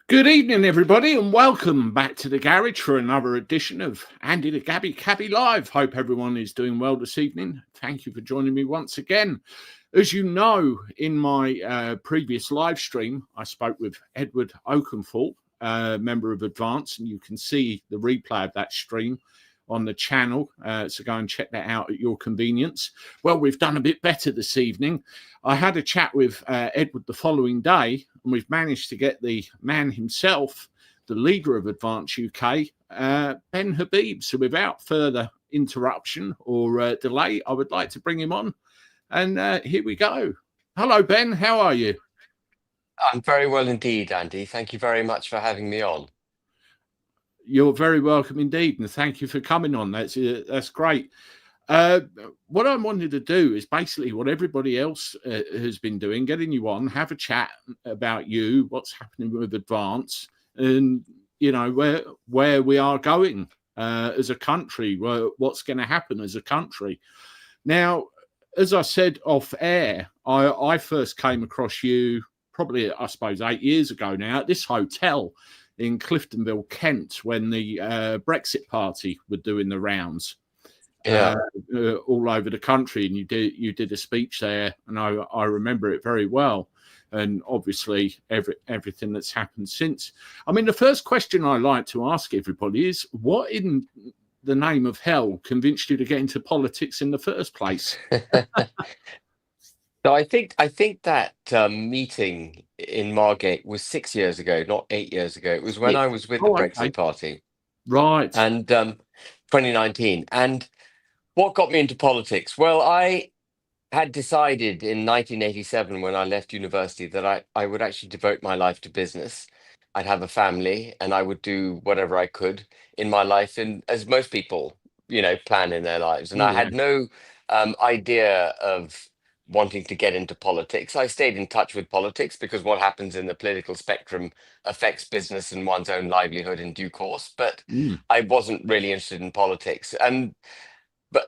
Good evening, everybody, and welcome back to the garage for another edition of Andy the Gabby Cabby Live. Hope everyone is doing well this evening. Thank you for joining me once again. As you know, in my previous live stream, I spoke with Edward Oakenthal, member of Advance, and you can see the replay of that stream on the channel, so go and check that out at your convenience. Well, we've done a bit better this evening. I had a chat with Edward the following day, and we've managed to get the man himself, the leader of Advance UK, Ben Habib. So without further interruption or delay, I would like to bring him on. And here we go. Hello, Ben. How are you? I'm very well indeed, Andy. Thank you very much for having me on. You're very welcome indeed, and thank you for coming on. That's great. What I wanted to do is basically what everybody else has been doing, getting you on, have a chat about you, what's happening with Advance, and you know where we are going as a country, what's going to happen as a country. Now, as I said off air, I first came across you probably, I suppose, 8 years ago now at this hotel in Cliftonville, Kent, when the Brexit party were doing the rounds all over the country, and you did a speech there, and I remember it very well, and obviously everything that's happened since. I mean, the first question I like to ask everybody is, what in the name of hell convinced you to get into politics in the first place? So I think that meeting in Margate was 6 years ago, not 8 years ago. It was when I was with the Brexit Party. Right. And 2019. And what got me into politics? Well, I had decided in 1987 when I left university that I would actually devote my life to business. I'd have a family and I would do whatever I could in my life, and as most people, plan in their lives. And I had no idea of wanting to get into politics. I stayed in touch with politics because what happens in the political spectrum affects business and one's own livelihood in due course. But I wasn't really interested in politics. And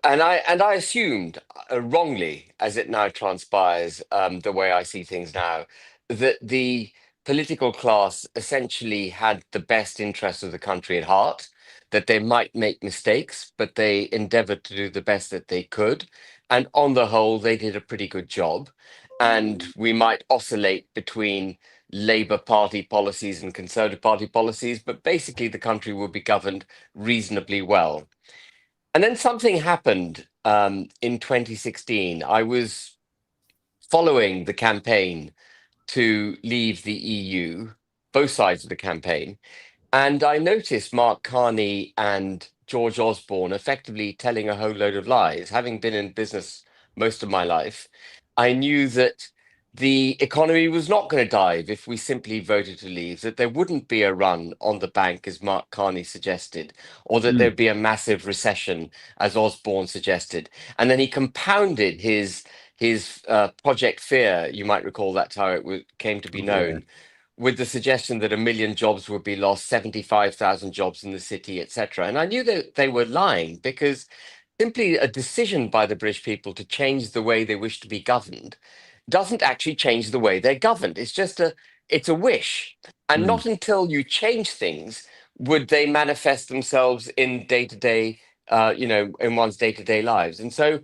I assumed wrongly, as it now transpires, the way I see things now, that the political class essentially had the best interests of the country at heart, that they might make mistakes, but they endeavored to do the best that they could. And on the whole, they did a pretty good job. And we might oscillate between Labour Party policies and Conservative Party policies, but basically the country will be governed reasonably well. And then something happened in 2016. I was following the campaign to leave the EU, both sides of the campaign, and I noticed Mark Carney and George Osborne effectively telling a whole load of lies. Having been in business most of my life, I knew that the economy was not going to dive if we simply voted to leave, that there wouldn't be a run on the bank, as Mark Carney suggested, or that there'd be a massive recession, as Osborne suggested. And then he compounded his Project Fear, you might recall that's how it came to be known, with the suggestion that 1 million jobs would be lost, 75,000 jobs in the city, etc. And I knew that they were lying, because simply a decision by the British people to change the way they wish to be governed doesn't actually change the way they're governed. It's a wish. And not until you change things would they manifest themselves in day-to-day, in one's day-to-day lives. And so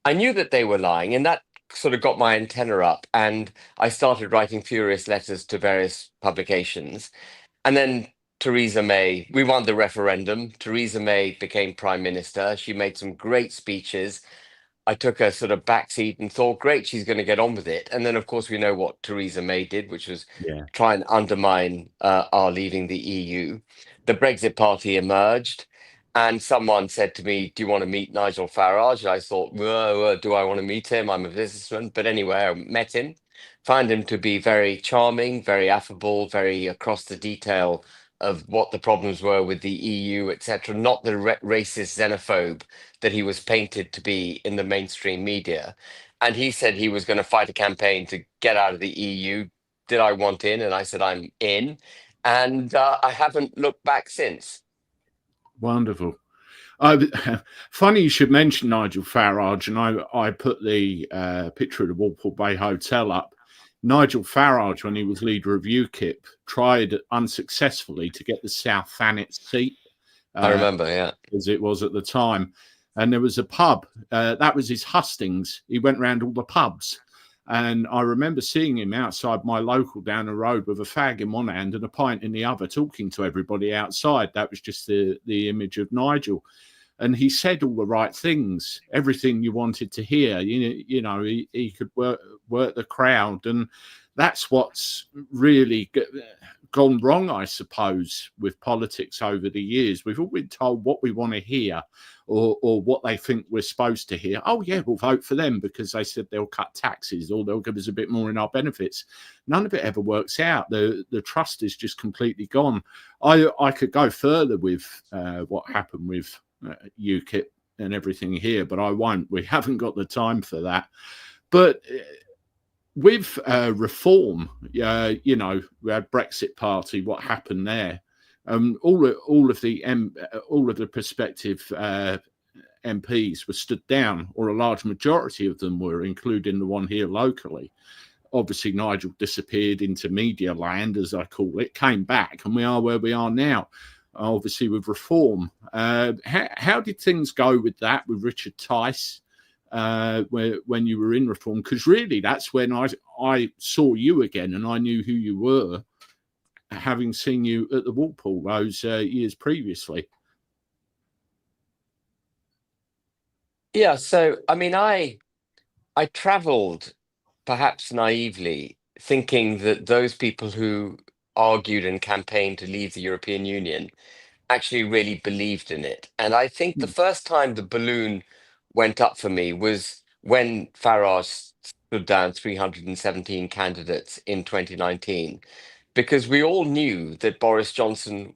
I knew that they were lying, and that sort of got my antenna up, and I started writing furious letters to various publications. And then Theresa May, we won the referendum. Theresa May became Prime Minister. She made some great speeches. I took a sort of backseat and thought, great, she's going to get on with it. And then, of course, we know what Theresa May did, which was try and undermine our leaving the EU. The Brexit Party emerged, and someone said to me, do you want to meet Nigel Farage? And I thought, do I want to meet him? I'm a businessman. But anyway, I met him, found him to be very charming, very affable, very across the detail of what the problems were with the EU, etc., not the racist xenophobe that he was painted to be in the mainstream media. And he said he was going to fight a campaign to get out of the EU. Did I want in? And I said, I'm in. And I haven't looked back since. Wonderful. Funny you should mention Nigel Farage, and I put the picture of the Walpole Bay Hotel up Nigel Farage, when he was leader of UKIP, tried unsuccessfully to get the South Thanet seat. I remember, yeah. As it was at the time. And there was a pub, that was his hustings. He went around all the pubs. And I remember seeing him outside my local down the road with a fag in one hand and a pint in the other, talking to everybody outside. That was just the image of Nigel. And he said all the right things, everything you wanted to hear. You know, he could work the crowd. And that's what's really gone wrong, I suppose, with politics over the years. We've all been told what we want to hear, or what they think we're supposed to hear. Oh, yeah, we'll vote for them because they said they'll cut taxes or they'll give us a bit more in our benefits. None of it ever works out. The trust is just completely gone. I could go further with what happened with UKIP and everything here, but I won't. We haven't got the time for that. But with reform, you know, we had Brexit Party. What happened there? All of the prospective MPs were stood down, or a large majority of them were, including the one here locally. Obviously, Nigel disappeared into media land, as I call it, came back, and we are where we are now. Obviously, with reform, how did things go with that with Richard Tice? When you were in reform, because really that's when I saw you again and I knew who you were, having seen you at the Walpole those years previously. Yeah, so I mean, I travelled perhaps naively, thinking that those people who argued and campaigned to leave the European Union actually really believed in it. And I think the first time the balloon went up for me was when Farage stood down 317 candidates in 2019, because we all knew that Boris Johnson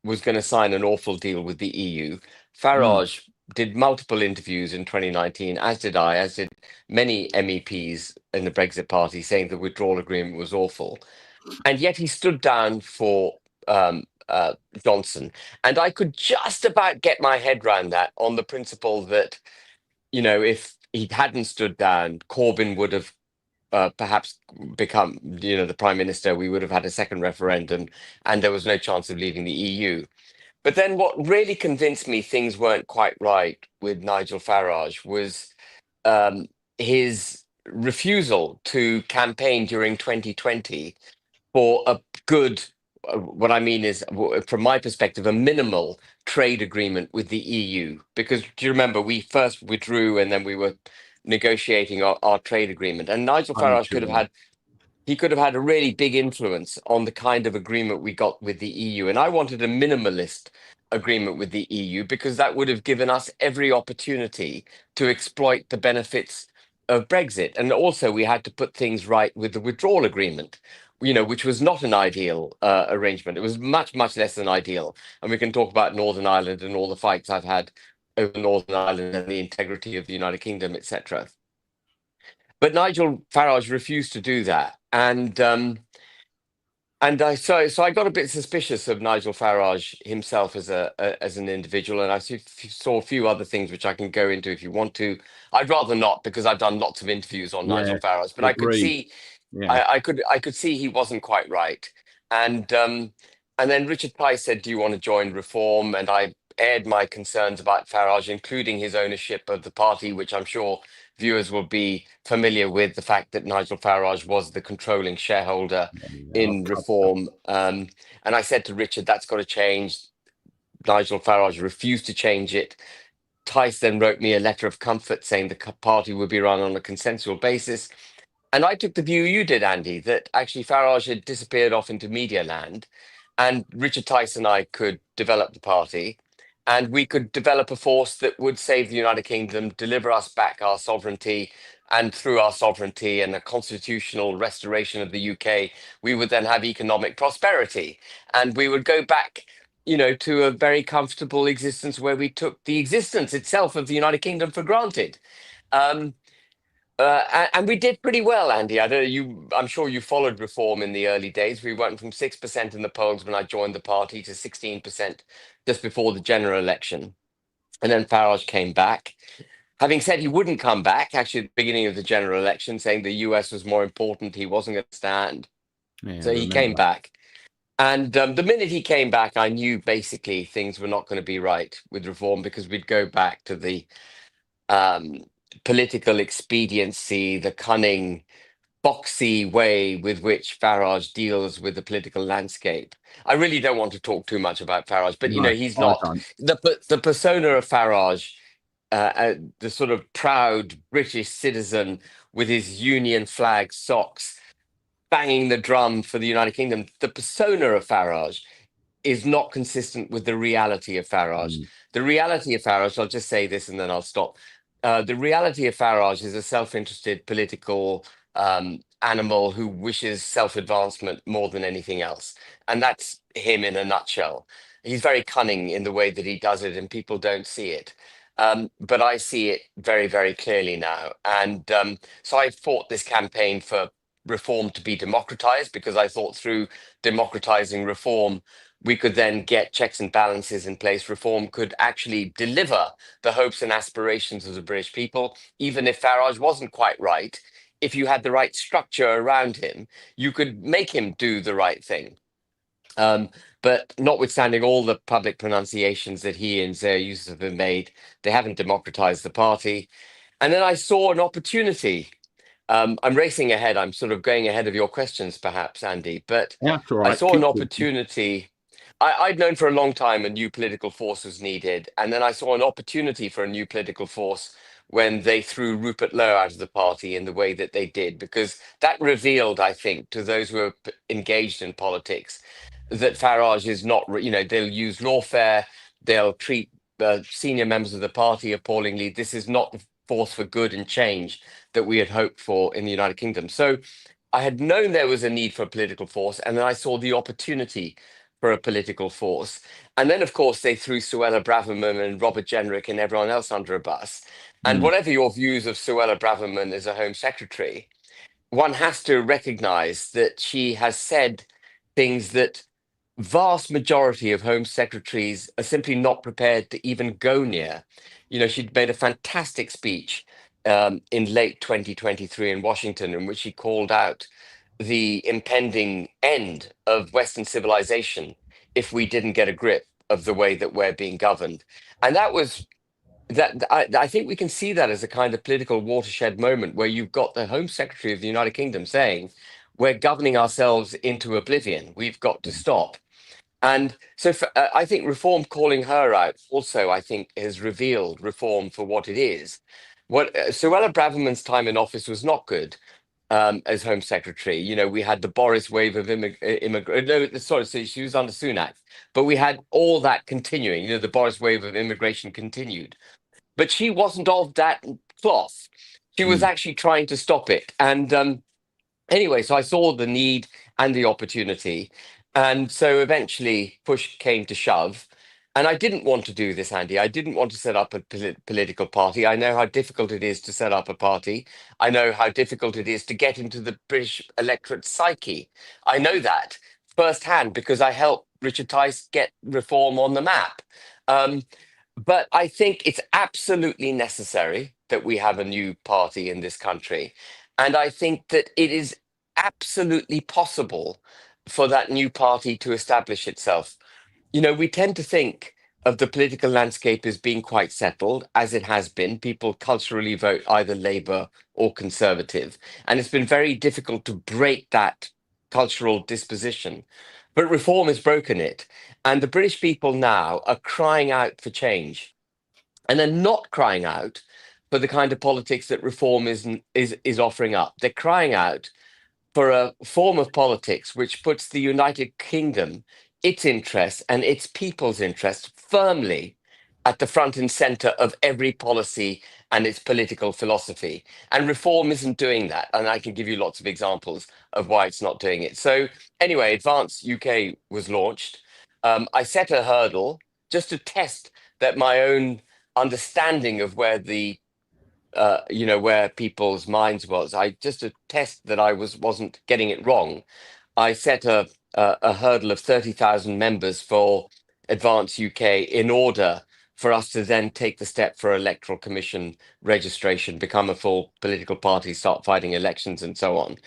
was going to sign an awful deal with the EU. Farage did multiple interviews in 2019, as did I, as did many MEPs in the Brexit Party, saying the withdrawal agreement was awful. And yet he stood down for Johnson. And I could just about get my head around that on the principle that, you know, if he hadn't stood down, Corbyn would have perhaps become, you know, the prime minister. We would have had a second referendum, and there was no chance of leaving the EU. But then what really convinced me things weren't quite right with Nigel Farage was his refusal to campaign during 2020 for a good, what I mean is, from my perspective, a minimal trade agreement with the EU. Because do you remember, we first withdrew and then we were negotiating our trade agreement. And Nigel Farage could have had a really big influence on the kind of agreement we got with the EU. And I wanted a minimalist agreement with the EU because that would have given us every opportunity to exploit the benefits of Brexit. And also we had to put things right with the withdrawal agreement, you know, which was not an ideal arrangement. It was much, much less than ideal. And we can talk about Northern Ireland and all the fights I've had over Northern Ireland and the integrity of the United Kingdom, etc. But Nigel Farage refused to do that. And so I got a bit suspicious of Nigel Farage himself as an individual, and I saw a few other things which I can go into if you want to. I'd rather not, because I've done lots of interviews on Nigel Farage, but I could see, I could see he wasn't quite right. And then Richard Tice said, "Do you want to join Reform?" And I aired my concerns about Farage, including his ownership of the party, which I'm sure viewers will be familiar with, the fact that Nigel Farage was the controlling shareholder in Reform. And I said to Richard, that's got to change. Nigel Farage refused to change it. Tice then wrote me a letter of comfort saying the party would be run on a consensual basis. And I took the view you did, Andy, that actually Farage had disappeared off into media land, and Richard Tice and I could develop the party, and we could develop a force that would save the United Kingdom, deliver us back our sovereignty, and through our sovereignty and a constitutional restoration of the UK, we would then have economic prosperity, and we would go back, you know, to a very comfortable existence where we took the existence itself of the United Kingdom for granted. And we did pretty well, Andy. I'm sure you followed Reform in the early days. We went from 6% in the polls when I joined the party to 16% just before the general election. And then Farage came back. having said he wouldn't come back, actually at the beginning of the general election, saying the US was more important, he wasn't going to stand. Yeah, I So he came remember. back. And the minute he came back, I knew basically things were not going to be right with reform, because we'd go back to the um, political expediency, the cunning, boxy way with which Farage deals with the political landscape. I really don't want to talk too much about Farage, but No, he's I not don't. the persona of Farage, the sort of proud British citizen with his Union flag socks, banging the drum for the United Kingdom. The persona of Farage is not consistent with the reality of Farage. Mm, The reality of Farage, I'll just say this and then I'll stop. The reality of Farage is a self-interested political animal who wishes self-advancement more than anything else. And that's him in a nutshell. He's very cunning in the way that he does it, and people don't see it. But I see it very, very clearly now. And so I fought this campaign for reform to be democratized, because I thought through democratizing reform, we could then get checks and balances in place. Reform could actually deliver the hopes and aspirations of the British people, even if Farage wasn't quite right. If you had the right structure around him, you could make him do the right thing. Um, but notwithstanding all the public pronunciations that he and Zair Yusuf have made, they haven't democratized the party. And then I saw an opportunity. I'm racing ahead. I'm sort of going ahead of your questions, perhaps, Andy. But yeah, that's all I right. saw an Keep talking. opportunity. I'd known for a long time a new political force was needed. And then I saw an opportunity for a new political force when they threw Rupert Lowe out of the party in the way that they did, because that revealed, I think, to those who are engaged in politics, that Farage is not, they'll use lawfare, they'll treat senior members of the party appallingly. This is not the force for good and change that we had hoped for in the United Kingdom. So I had known there was a need for a political force, and then I saw the opportunity for a political force. And then, of course, they threw Suella Braverman and Robert Jenrick and everyone else under a bus. And Mm, whatever your views of Suella Braverman as a Home Secretary, one has to recognize that she has said things that vast majority of Home Secretaries are simply not prepared to even go near. She'd made a fantastic speech in late 2023 in Washington, in which she called out the impending end of Western civilization if we didn't get a grip of the way that we're being governed. And that was that I think we can see that as a kind of political watershed moment, where you've got the Home Secretary of the United Kingdom saying, we're governing ourselves into oblivion. We've got to stop. And so I think reform calling her out also, I think, has revealed reform for what it is. What Suella Braverman's time in office was not good as Home Secretary. We had the Boris wave of immigrant. No, sorry, so she was under Sunak, but we had all that continuing. The Boris wave of immigration continued, but she wasn't of that cloth. She was mm. actually trying to stop it. And anyway, so I saw the need and the opportunity. And so eventually push came to shove. And I didn't want to do this, Andy. I didn't want to set up a political party. I know how difficult it is to set up a party. I know how difficult it is to get into the British electorate psyche. I know that firsthand, because I helped Richard Tice get reform on the map. Um, but I think it's absolutely necessary that we have a new party in this country. And I think that it is absolutely possible for that new party to establish itself. We tend to think of the political landscape as being quite settled, as it has been. People culturally vote either Labour or Conservative. And it's been very difficult to break that cultural disposition. But reform has broken it. And the British people now are crying out for change. And they're not crying out for the kind of politics that reform is offering up. They're crying out for a form of politics which puts the United Kingdom, its interests and its people's interests firmly at the front and center of every policy and its political philosophy. And reform isn't doing that. And I can give you lots of examples of why it's not doing it. So, anyway, Advance UK was launched. I set a hurdle just to test that my own understanding of where where people's minds was. I just to test that I wasn't getting it wrong. I set a hurdle of 30,000 members for Advance UK in order for us to then take the step for electoral commission registration, become a full political party, start fighting elections and so on.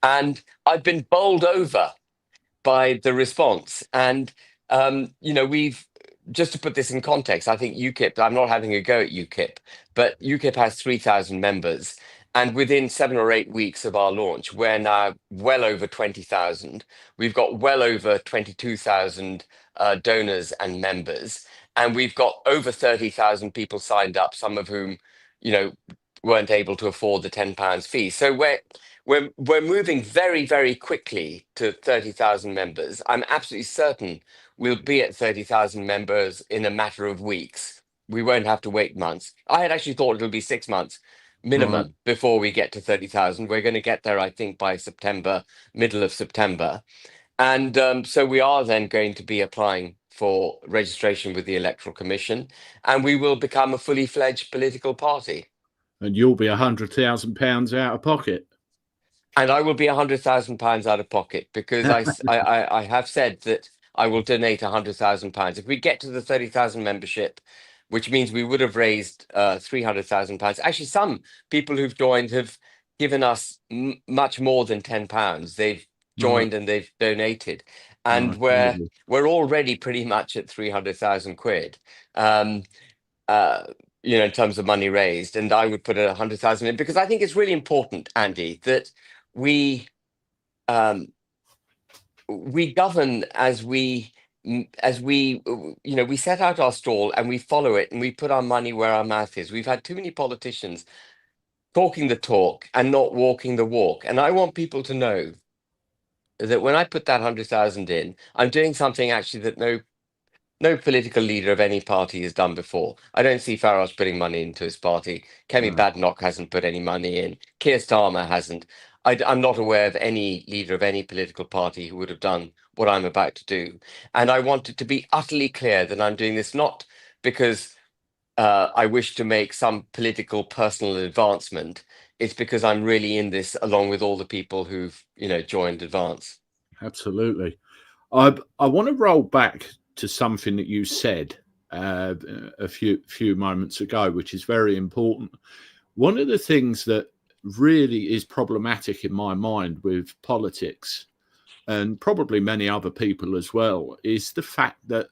And I've been bowled over by the response. And, we've, just to put this in context, I think UKIP, I'm not having a go at UKIP, but UKIP has 3,000 members. And within 7 or 8 weeks of our launch, we're now well over 20,000. We've got well over 22,000 donors and members. And we've got over 30,000 people signed up, some of whom, you know, weren't able to afford the £10 fee. So we're moving very, very quickly to 30,000 members. I'm absolutely certain we'll be at 30,000 members in a matter of weeks. We won't have to wait months. I had actually thought it'll be 6 months minimum before we get to 30,000. We're going to get there, I think, by September, middle of September. And so we are then going to be applying for registration with the Electoral Commission, and we will become a fully fledged political party. And you'll be £100,000 out of pocket. And I will be £100,000 out of pocket, because I have said that I will donate £100,000. If we get to the 30,000 membership, which means we would have raised £300,000. Actually, some people who've joined have given us much more than £10. They've joined and they've donated, and we're already pretty much at 300,000 quid. In terms of money raised, and I would put 100,000 in, because I think it's really important, Andy, that we govern as we we set out our stall and we follow it, and we put our money where our mouth is. We've had too many politicians talking the talk and not walking the walk, and I want people to know that when I put that 100,000 in, I'm doing something actually that no political leader of any party has done before. I don't see Farage putting money into his party. Kemi Badenoch hasn't put any money in. Keir Starmer hasn't. I'm not aware of any leader of any political party who would have done what I'm about to do. And I want it to be utterly clear that I'm doing this not because I wish to make some political personal advancement. It's because I'm really in this along with all the people who've, joined Advance. Absolutely. I want to roll back to something that you said a few moments ago, which is very important. One of the things that really is problematic in my mind with politics, and probably many other people as well, is the fact that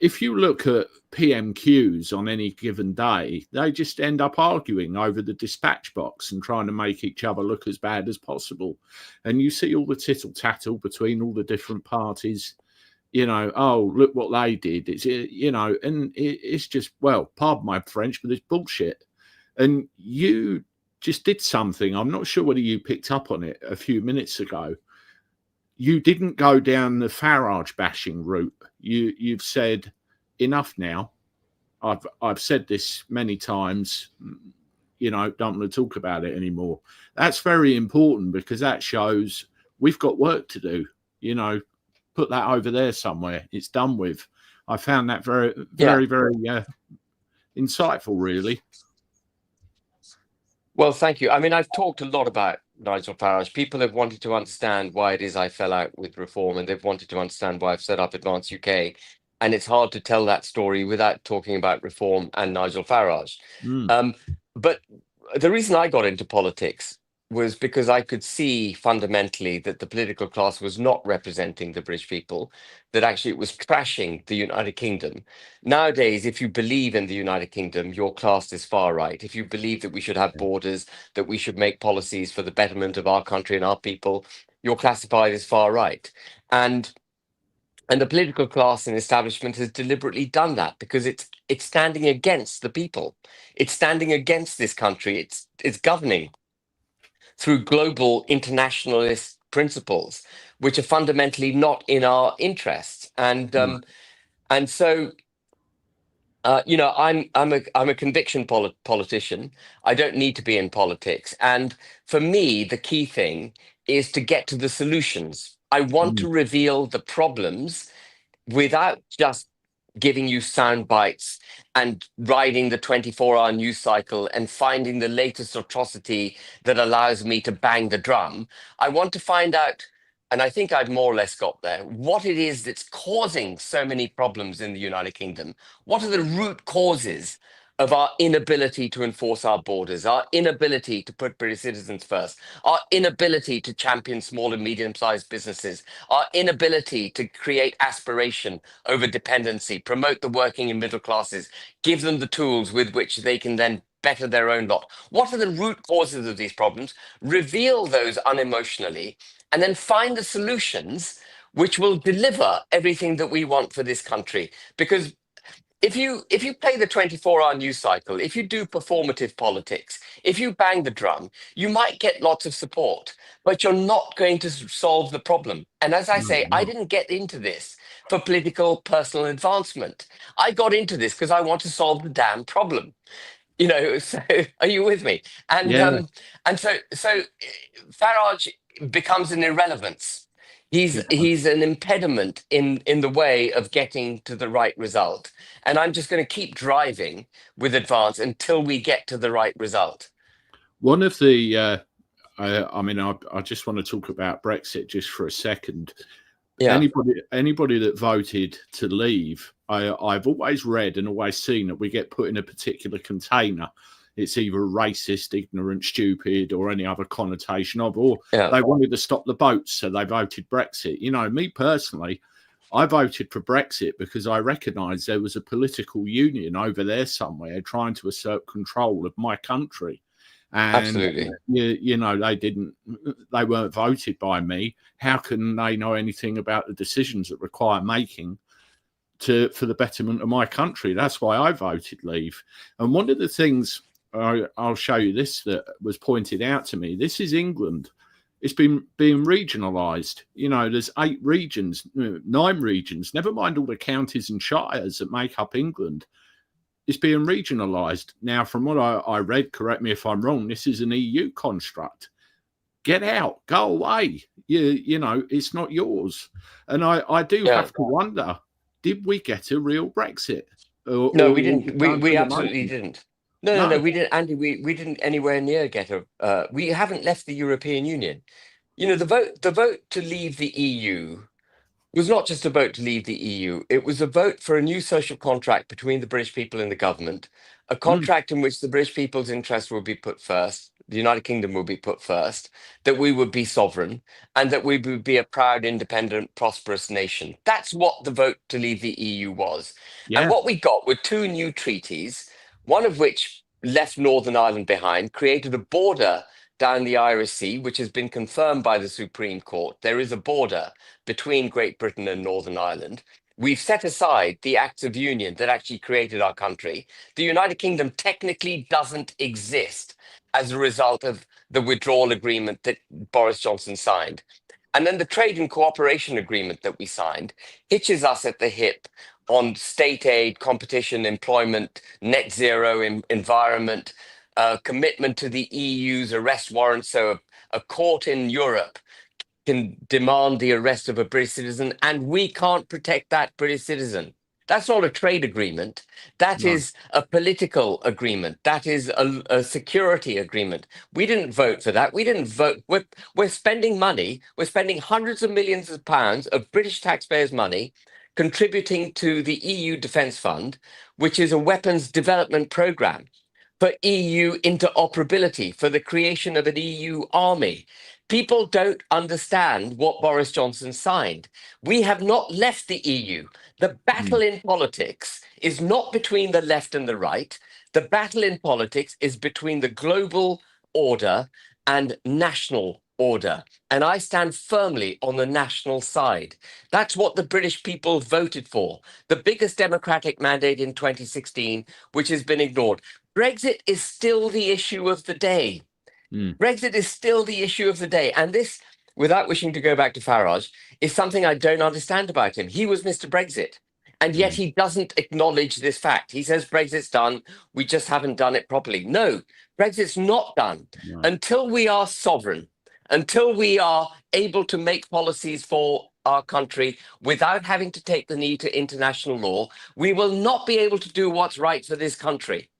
if you look at PMQs on any given day, they just end up arguing over the dispatch box and trying to make each other look as bad as possible. And you see all the tittle tattle between all the different parties. Oh, look what they did. It's, and it's just, well, pardon my French, but it's bullshit. And you just did something. I'm not sure whether you picked up on it a few minutes ago. You didn't go down the Farage bashing route. You've said enough now. I've said this many times. Don't want to talk about it anymore. That's very important, because that shows we've got work to do. Put that over there somewhere. It's done with. I found that very, very, very insightful, really. Well, thank you. I mean, I've talked a lot about Nigel Farage. People have wanted to understand why it is I fell out with Reform, and they've wanted to understand why I've set up Advance UK. And it's hard to tell that story without talking about Reform and Nigel Farage. But the reason I got into politics was because I could see fundamentally that the political class was not representing the British people, that actually it was trashing the United Kingdom. Nowadays, if you believe in the United Kingdom, your class is far right. If you believe that we should have borders, that we should make policies for the betterment of our country and our people, you're classified as far right. And the political class and establishment has deliberately done that, because it's standing against the people. It's standing against this country. It's governing through global internationalist principles, which are fundamentally not in our interests. And so, I'm a conviction politician. I don't need to be in politics. And for me, the key thing is to get to the solutions. I want to reveal the problems without just giving you sound bites and riding the 24-hour news cycle and finding the latest atrocity that allows me to bang the drum. I want to find out and I think I've more or less got there, what it is that's causing so many problems in the United Kingdom. What are the root causes of our inability to enforce our borders, our inability to put British citizens first, our inability to champion small and medium-sized businesses, our inability to create aspiration over dependency, promote the working and middle classes, give them the tools with which they can then better their own lot. What are the root causes of these problems? Reveal those unemotionally, and then find the solutions which will deliver everything that we want for this country. Because if you play the 24-hour news cycle, if you do performative politics, if you bang the drum, you might get lots of support, but you're not going to solve the problem. And as I No, say, I no. didn't get into this for political personal advancement. I got into this because I want to solve the damn problem. So are you with me? And Yeah, um, and so Farage becomes an irrelevance. he He's does. an impediment in the way of getting to the right result. And I'm just going to keep driving with Advance until we get to the right result. One of the, I mean, I just want to talk about Brexit just for a second. Yeah, Anybody that voted to leave, I've always read and always seen that we get put in a particular container. It's either racist, ignorant, stupid, or any other connotation of, or yeah, they wanted to stop the boats, so they voted Brexit. Me personally, I voted for Brexit because I recognised there was a political union over there somewhere trying to assert control of my country. And absolutely. they weren't voted by me. How can they know anything about the decisions that require making for the betterment of my country? That's why I voted leave. And one of the things I'll show you this that was pointed out to me. This is England. It's been being regionalised. There's 8 regions, 9 regions. Never mind all the counties and shires that make up England. It's being regionalised. Now, from what I read, correct me if I'm wrong, this is an EU construct. Get out, go away. It's not yours. And I do Yeah. have to wonder, did we get a real Brexit? No, Or we was didn't. it We done we for the absolutely moment? didn't. No, no, No. no, we didn't, Andy. We didn't anywhere near get a. We haven't left the European Union. The vote to leave the EU was not just a vote to leave the EU. It was a vote for a new social contract between the British people and the government, a Mm, contract in which the British people's interests would be put first, the United Kingdom would be put first, that we would be sovereign, and that we would be a proud, independent, prosperous nation. That's what the vote to leave the EU was. And yeah. what we got were 2 new treaties, one of which left Northern Ireland behind, created a border down the Irish Sea, which has been confirmed by the Supreme Court. There is a border between Great Britain and Northern Ireland. We've set aside the acts of union that actually created our country. The United Kingdom technically doesn't exist as a result of the withdrawal agreement that Boris Johnson signed. And then the trade and cooperation agreement that we signed hitches us at the hip on state aid, competition, employment, net zero, environment, commitment to the EU's arrest warrant. So a court in Europe can demand the arrest of a British citizen, and we can't protect that British citizen. That's not a trade agreement. That No. is a political agreement. That is a security agreement. We didn't vote for that. We didn't vote. We're spending money. We're spending hundreds of millions of pounds of British taxpayers' money contributing to the EU Defence Fund, which is a weapons development program for EU interoperability, for the creation of an EU army. People don't understand what Boris Johnson signed. We have not left the EU. The battle Mm, in politics is not between the left and the right. The battle in politics is between the global order and national order. And I stand firmly on the national side. That's what the British people voted for. The biggest democratic mandate in 2016, which has been ignored. Brexit is still the issue of the day. mm. Brexit is still the issue of the day. And this, without wishing to go back to Farage, is something I don't understand about him. He was Mr. Brexit. And yet Mm. he doesn't acknowledge this fact. He says Brexit's done. We just haven't done it properly. No, Brexit's not done. No. Until we are sovereign, until we are able to make policies for our country without having to take the knee to international law, we will not be able to do what's right for this country.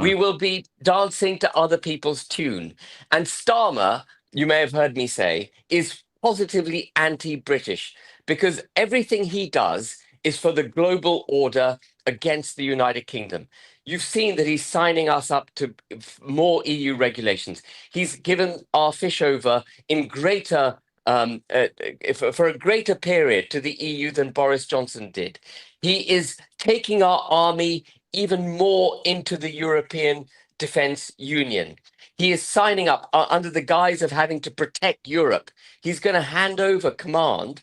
We No. will be dancing to other people's tune. And Starmer, you may have heard me say, is positively anti-British, because everything he does is for the global order against the United Kingdom. You've seen that he's signing us up to more EU regulations. He's given our fish over in greater for a greater period to the EU than Boris Johnson did. He is taking our army even more into the European Defence Union. He is signing up under the guise of having to protect Europe. He's going to hand over command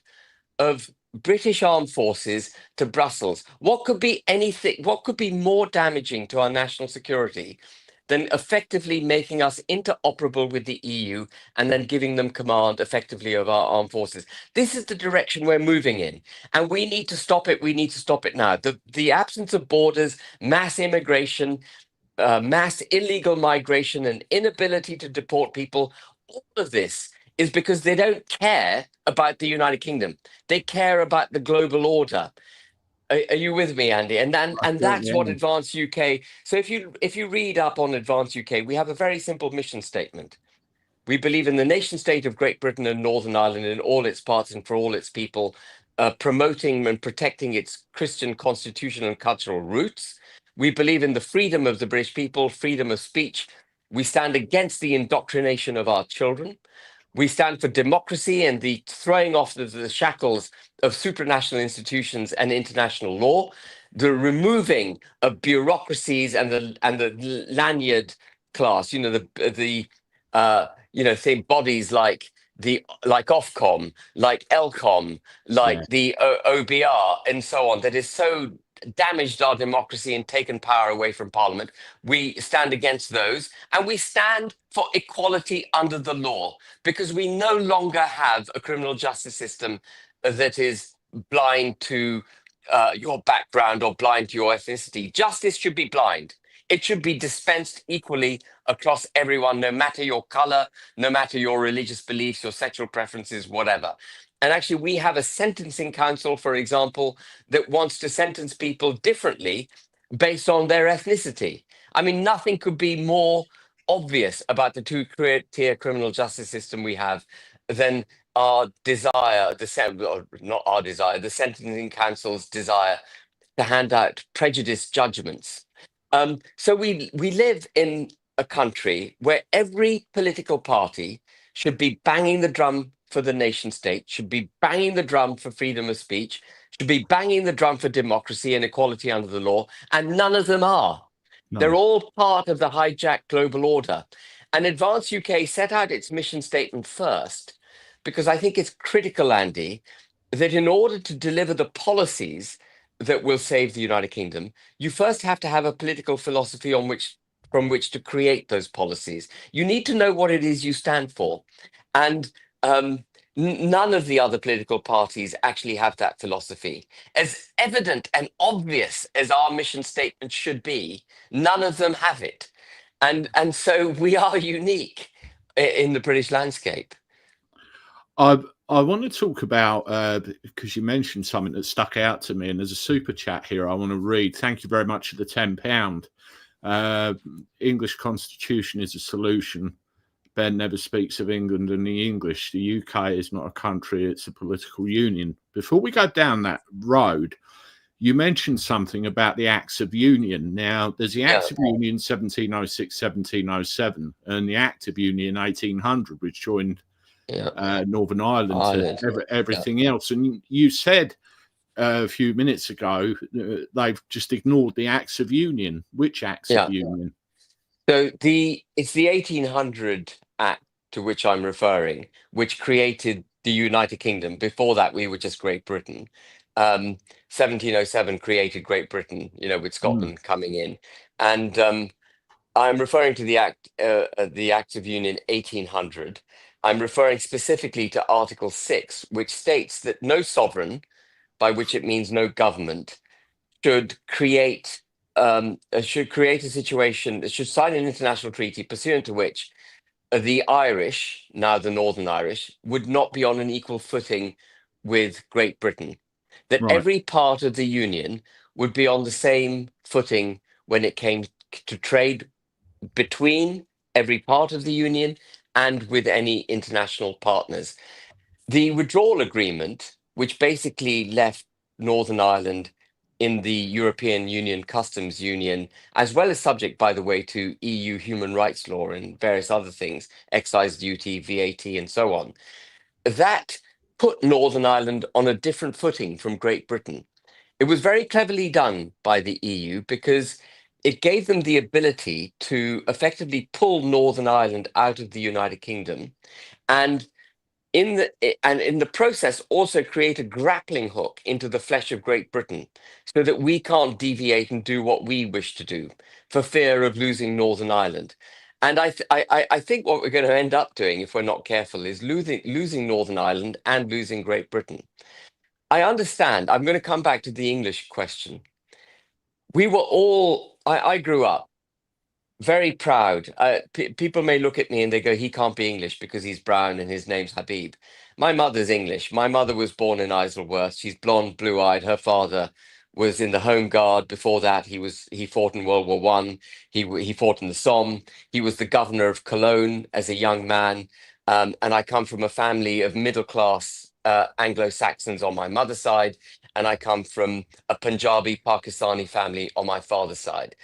of British armed forces to Brussels. What could be anything? What could be more damaging to our national security than effectively making us interoperable with the EU and then giving them command effectively of our armed forces? This is the direction we're moving in, and we need to stop it. We need to stop it now. The absence of borders, mass immigration, mass illegal migration, and inability to deport people, all of this is because they don't care about the United Kingdom. They care about the global order. Are you with me, Andy? And that's what Advance UK. So if you read up on Advance UK, we have a very simple mission statement. We believe in the nation state of Great Britain and Northern Ireland in all its parts and for all its people, promoting and protecting its Christian constitutional and cultural roots. We believe in the freedom of the British people, freedom of speech. We stand against the indoctrination of our children. We stand for democracy and the throwing off of the shackles of supranational institutions and international law, the removing of bureaucracies and the lanyard class. Say bodies like Ofcom, like Elcom, like the OBR, and so on, that is so damaged our democracy and taken power away from Parliament. We stand against those, and we stand for equality under the law, because we no longer have a criminal justice system that is blind to your background or blind to your ethnicity. Justice should be blind. It should be dispensed equally across everyone, no matter your color, no matter your religious beliefs, your sexual preferences, whatever. And actually, we have a sentencing council, for example, that wants to sentence people differently based on their ethnicity. I mean, nothing could be more obvious about the two-tier criminal justice system we have than our desire, not our desire, the sentencing council's desire to hand out prejudiced judgments. So we live in a country where every political party should be banging the drum for the nation state, should be banging the drum for freedom of speech, should be banging the drum for democracy and equality under the law, and none of them are. No. They're all part of the hijacked global order. And Advance UK set out its mission statement first, because I think it's critical, Andy, that in order to deliver the policies that will save the United Kingdom, you first have to have a political philosophy from which to create those policies. You need to know what it is you stand for. And none of the other political parties actually have that philosophy. As evident and obvious as our mission statement should be, none of them have it. And so we are unique in the British landscape. I want to talk about, because you mentioned something that stuck out to me, and there's a super chat here I want to read. Thank you very much for the £10. English Constitution is a solution. Ben never speaks of England and the English. The UK is not a country, it's a political union. Before we go down that road, you mentioned something about the Acts of Union. Now, there's the Acts of Union 1706, 1707, and the Act of Union 1800, which joined Northern Ireland to everything else. And you said a few minutes ago they've just ignored the Acts of Union. Which Acts of Union? So it's the 1800 Act to which I'm referring, which created the United Kingdom. Before that, we were just Great Britain. 1707 created Great Britain, with Scotland coming in. And I'm referring to the Act of Union 1800. I'm referring specifically to Article 6, which states that no sovereign, by which it means no government, should create a situation, should sign an international treaty pursuant to which the Irish, now the Northern Irish, would not be on an equal footing with Great Britain. That every part of the Union would be on the same footing when it came to trade between every part of the Union and with any international partners. The withdrawal agreement, which basically left Northern Ireland in the European Union customs union, as well as subject, by the way, to EU human rights law and various other things, excise duty, VAT, and so on, that put Northern Ireland on a different footing from Great Britain. It was very cleverly done by the EU because it gave them the ability to effectively pull Northern Ireland out of the United Kingdom, and in the process also create a grappling hook into the flesh of Great Britain, so that we can't deviate and do what we wish to do for fear of losing Northern Ireland. And I think what we're going to end up doing, if we're not careful, is losing Northern Ireland and losing Great Britain. I understand. I'm going to come back to the English question. We were all, I grew up very proud. People may look at me and they go, he can't be English because he's brown and his name's Habib. My mother's English. My mother was born in Isleworth. She's blonde, blue-eyed. Her father was in the Home Guard. Before that, he fought in World War One. He fought in the Somme. He was the governor of Cologne as a young man. And I come from a family of middle-class Anglo-Saxons on my mother's side, and I come from a Punjabi Pakistani family on my father's side.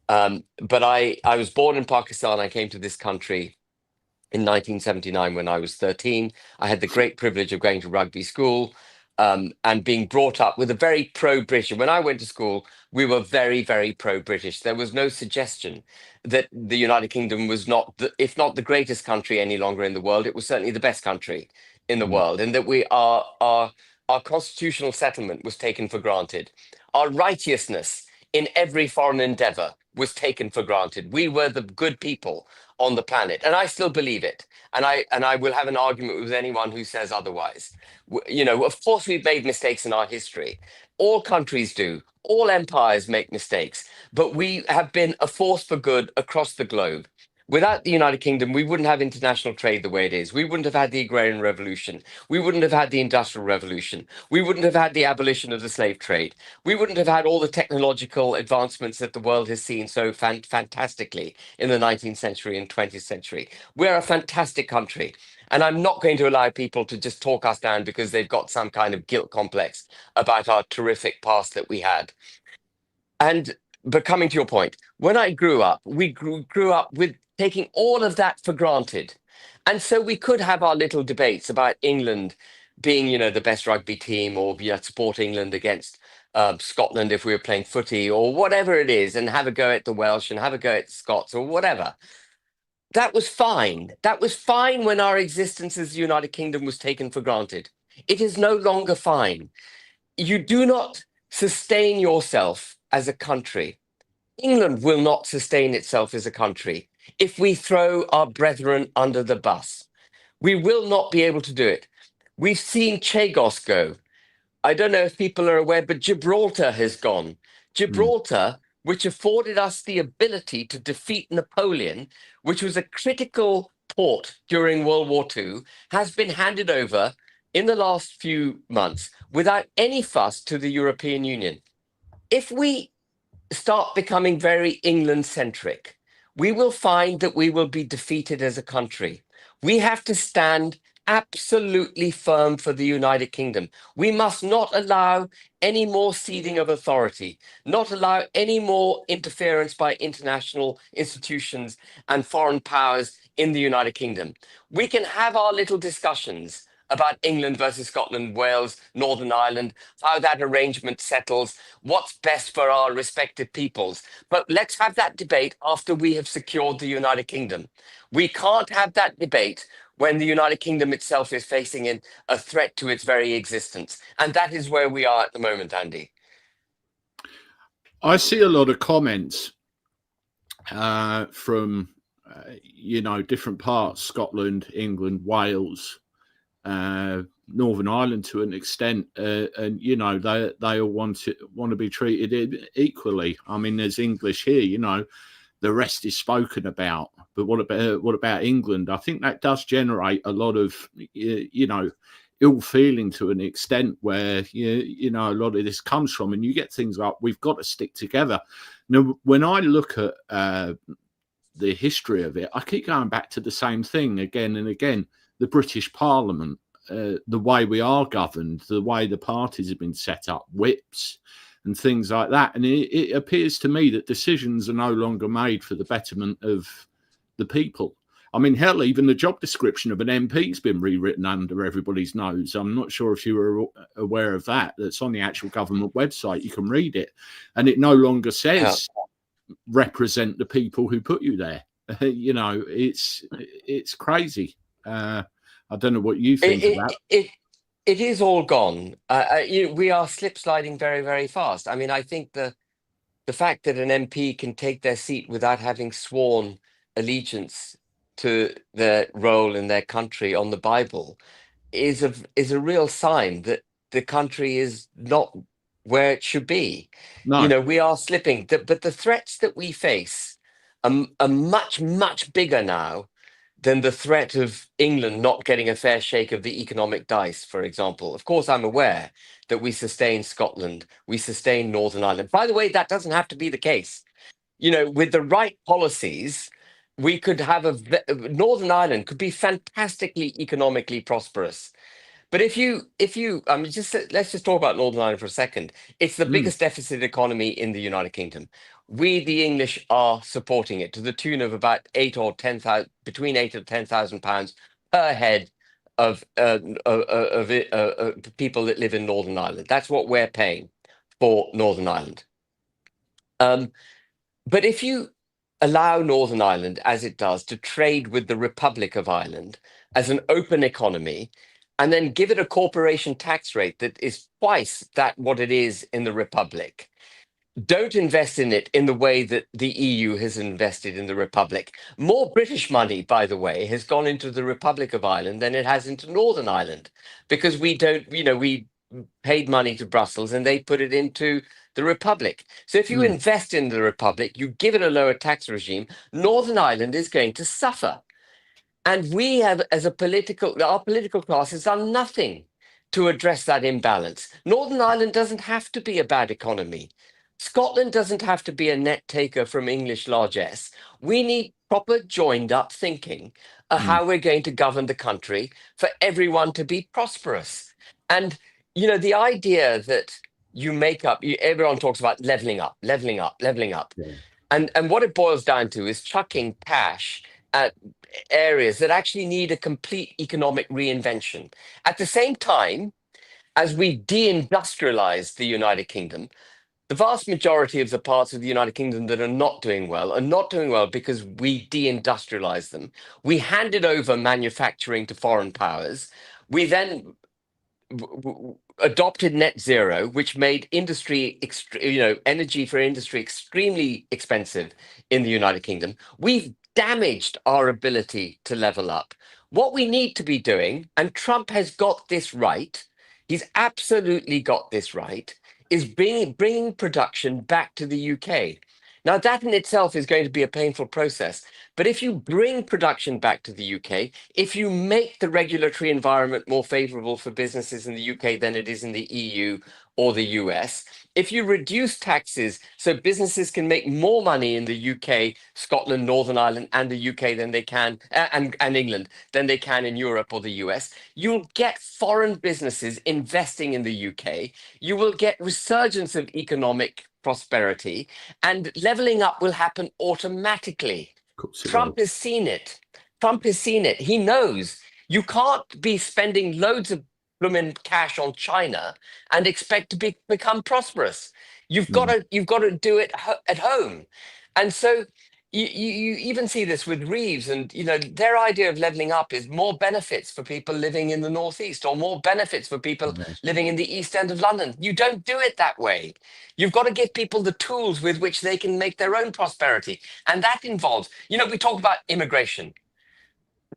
But I was born in Pakistan. I came to this country in 1979 when I was 13. I had the great privilege of going to rugby school and being brought up with a very pro-British. When I went to school, we were very, very pro-British. There was no suggestion that the United Kingdom was not, if not the greatest country any longer in the world, it was certainly the best country in the world, and that our constitutional settlement was taken for granted. Our righteousness in every foreign endeavor was taken for granted. We were the good people on the planet, and I still believe it. And I will have an argument with anyone who says otherwise. You know, of course, we've made mistakes in our history. All countries do. All empires make mistakes, but we have been a force for good across the globe. Without the United Kingdom, we wouldn't have international trade the way it is. We wouldn't have had the agrarian revolution. We wouldn't have had the industrial revolution. We wouldn't have had the abolition of the slave trade. We wouldn't have had all the technological advancements that the world has seen so fantastically in the 19th century and 20th century. We're a fantastic country. And I'm not going to allow people to just talk us down because they've got some kind of guilt complex about our terrific past that we had. But coming to your point, when I grew up, we grew up with taking all of that for granted. And so we could have our little debates about England being, you know, the best rugby team, or support England against Scotland if we were playing footy, or whatever it is, and have a go at the Welsh and have a go at the Scots or whatever. That was fine. That was fine when our existence as the United Kingdom was taken for granted. It is no longer fine. You do not sustain yourself as a country. England will not sustain itself as a country if we throw our brethren under the bus. We will not be able to do it. We've seen Chagos go. I don't know if people are aware, but Gibraltar has gone. Gibraltar, which afforded us the ability to defeat Napoleon, which was a critical port during World War II, has been handed over in the last few months without any fuss to the European Union. If we start becoming very England-centric, we will find that we will be defeated as a country. We have to stand absolutely firm for the United Kingdom. We must not allow any more ceding of authority, not allow any more interference by international institutions and foreign powers in the United Kingdom. We can have our little discussions about England versus Scotland, Wales, Northern Ireland, how that arrangement settles, what's best for our respective peoples. But let's have that debate after we have secured the United Kingdom. We can't have that debate when the United Kingdom itself is facing a threat to its very existence. And that is where we are at the moment, Andy. I see a lot of comments from, you know, different parts, Scotland, England, Wales, Northern Ireland to an extent, and you know they all want to be treated equally. I mean, there's English here, you know, the rest is spoken about, but what about England? I think that does generate a lot of you know, ill feeling to an extent where you know a lot of this comes from, and you get things like we've got to stick together. Now, when I look at the history of it, I keep going back to the same thing again and again. The British Parliament. the way we are governed, the way the parties have been set up, whips and things like that. And it appears to me that decisions are no longer made for the betterment of the people. I mean, hell, even the job description of an MP has been rewritten under everybody's nose. I'm not sure if you were aware of that. That's on the actual government website. You can read it. And it no longer says represent the people who put you there. You know, it's crazy. I don't know what you think about it. It is all gone. We are slip sliding very, very fast. I mean, I think the fact that an MP can take their seat without having sworn allegiance to their role in their country on the Bible is a real sign that the country is not where it should be. No. You know, we are slipping. But the threats that we face are much, much bigger now than the threat of England not getting a fair shake of the economic dice, for example. Of course, I'm aware that we sustain Scotland, we sustain Northern Ireland. By the way, that doesn't have to be the case. You know, with the right policies, we could have Northern Ireland could be fantastically economically prosperous. But if you, I mean, let's just talk about Northern Ireland for a second. It's the biggest deficit economy in the United Kingdom. We, the English, are supporting it to the tune of about between £8,000 and £10,000 per head of people that live in Northern Ireland. That's what we're paying for Northern Ireland. But if you allow Northern Ireland, as it does, to trade with the Republic of Ireland as an open economy, and then give it a corporation tax rate that is twice what it is in the Republic, don't invest in it in the way that the EU has invested in the Republic. More British money, by the way, has gone into the Republic of Ireland than it has into Northern Ireland, because we paid money to Brussels and they put it into the Republic. So if you invest in the Republic, you give it a lower tax regime, Northern Ireland is going to suffer. And we have, our political class has done nothing to address that imbalance. Northern Ireland doesn't have to be a bad economy. Scotland doesn't have to be a net taker from English largesse. We need proper joined up thinking of how we're going to govern the country for everyone to be prosperous. And, you know, the idea that you make up, everyone talks about leveling up, leveling up, leveling up. Yeah. And what it boils down to is chucking cash at areas that actually need a complete economic reinvention. At the same time, as we deindustrialize the United Kingdom, the vast majority of the parts of the United Kingdom that are not doing well because we deindustrialized them. We handed over manufacturing to foreign powers. We then adopted net zero, which made energy for industry extremely expensive in the United Kingdom. We've damaged our ability to level up. What we need to be doing, and Trump has got this right, he's absolutely got this right, is bringing production back to the UK. Now, that in itself is going to be a painful process. But if you bring production back to the UK, if you make the regulatory environment more favorable for businesses in the UK than it is in the EU or the US, if you reduce taxes so businesses can make more money in the UK, Scotland, Northern Ireland, and the UK than they can, and England, than they can in Europe or the US, you'll get foreign businesses investing in the UK. You will get resurgence of economic prosperity, and leveling up will happen automatically. Trump has seen it. Trump has seen it. He knows you can't be spending loads of blooming cash on China and expect to become prosperous. You've got to do it at home. And so you even see this with Reeves, and you know their idea of leveling up is more benefits for people living in the northeast, or more benefits for people living in the east end of London. You don't do it that way. You've got to give people the tools with which they can make their own prosperity, and that involves, you know, we talk about immigration.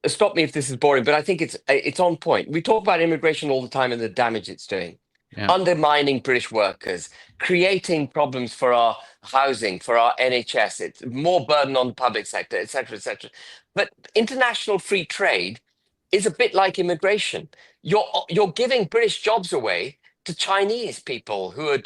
Stop me if this is boring, but I think it's on point. We talk about immigration all the time and the damage it's doing. Yeah. Undermining British workers, creating problems for our housing, for our NHS, it's more burden on the public sector, et cetera, et cetera. But international free trade is a bit like immigration. You're giving British jobs away to Chinese people who are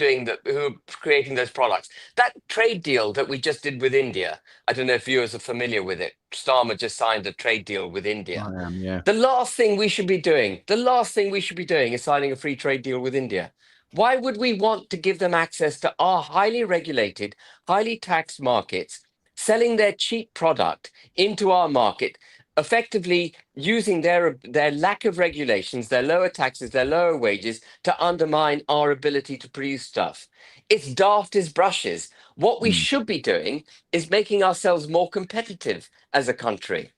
creating those products. That trade deal that we just did with India, I don't know if viewers are familiar with it. Starmer just signed a trade deal with India. I am, yeah. The last thing we should be doing, is signing a free trade deal with India. Why would we want to give them access to our highly regulated, highly taxed markets, selling their cheap product into our market, effectively using their lack of regulations, their lower taxes, their lower wages to undermine our ability to produce stuff? It's daft as brushes. What we Mm. should be doing is making ourselves more competitive as a country.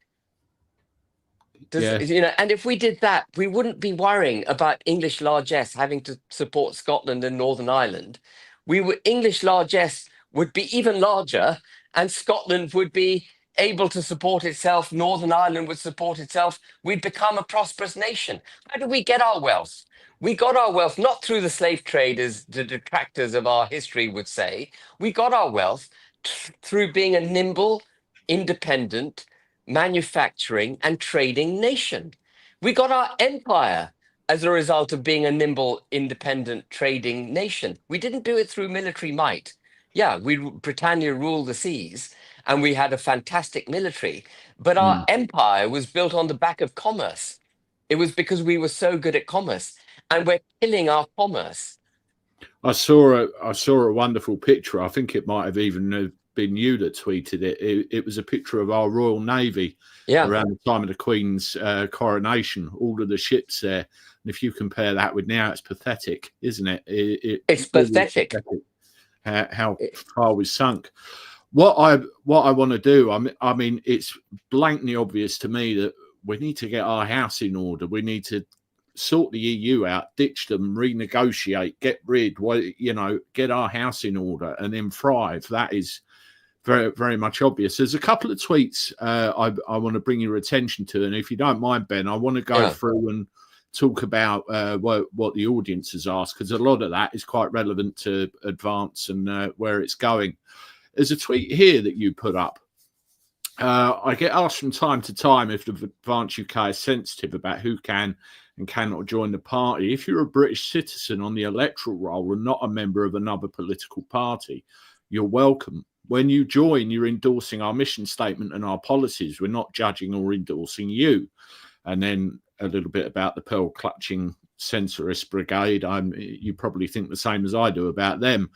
Yeah. And if we did that, we wouldn't be worrying about English largesse having to support Scotland and Northern Ireland. English largesse would be even larger, and Scotland would be able to support itself. Northern Ireland would support itself. We'd become a prosperous nation. How did we get our wealth? We got our wealth not through the slave trade, as the detractors of our history would say. We got our wealth through being a nimble, independent, manufacturing and trading nation. We got our empire as a result of being a nimble, independent trading nation. We didn't do it through military might. Yeah, Britannia ruled the seas and we had a fantastic military, but our Mm. empire was built on the back of commerce. It was because we were so good at commerce, and we're killing our commerce. I saw a wonderful picture. I think it might have even been you that tweeted it. It was a picture of our Royal Navy around the time of the Queen's coronation. All of the ships there, and if you compare that with now, it's pathetic, isn't it? It's pathetic. How far we've sunk. What I want to do, I mean, it's blatantly obvious to me that we need to get our house in order. We need to sort the EU out, ditch them, renegotiate, get rid, get our house in order, and then thrive. That is very, very much obvious. There's a couple of tweets I want to bring your attention to, and if you don't mind, Ben, I want to go through and talk about what the audience has asked, because a lot of that is quite relevant to Advance and where it's going. There's a tweet here that you put up. I get asked from time to time if the Advance UK is sensitive about who can and cannot join the party. If you're a British citizen on the electoral roll and not a member of another political party, you're welcome. When you join, you're endorsing our mission statement and our policies. We're not judging or endorsing you. And then a little bit about the pearl clutching censorist brigade. You probably think the same as I do about them.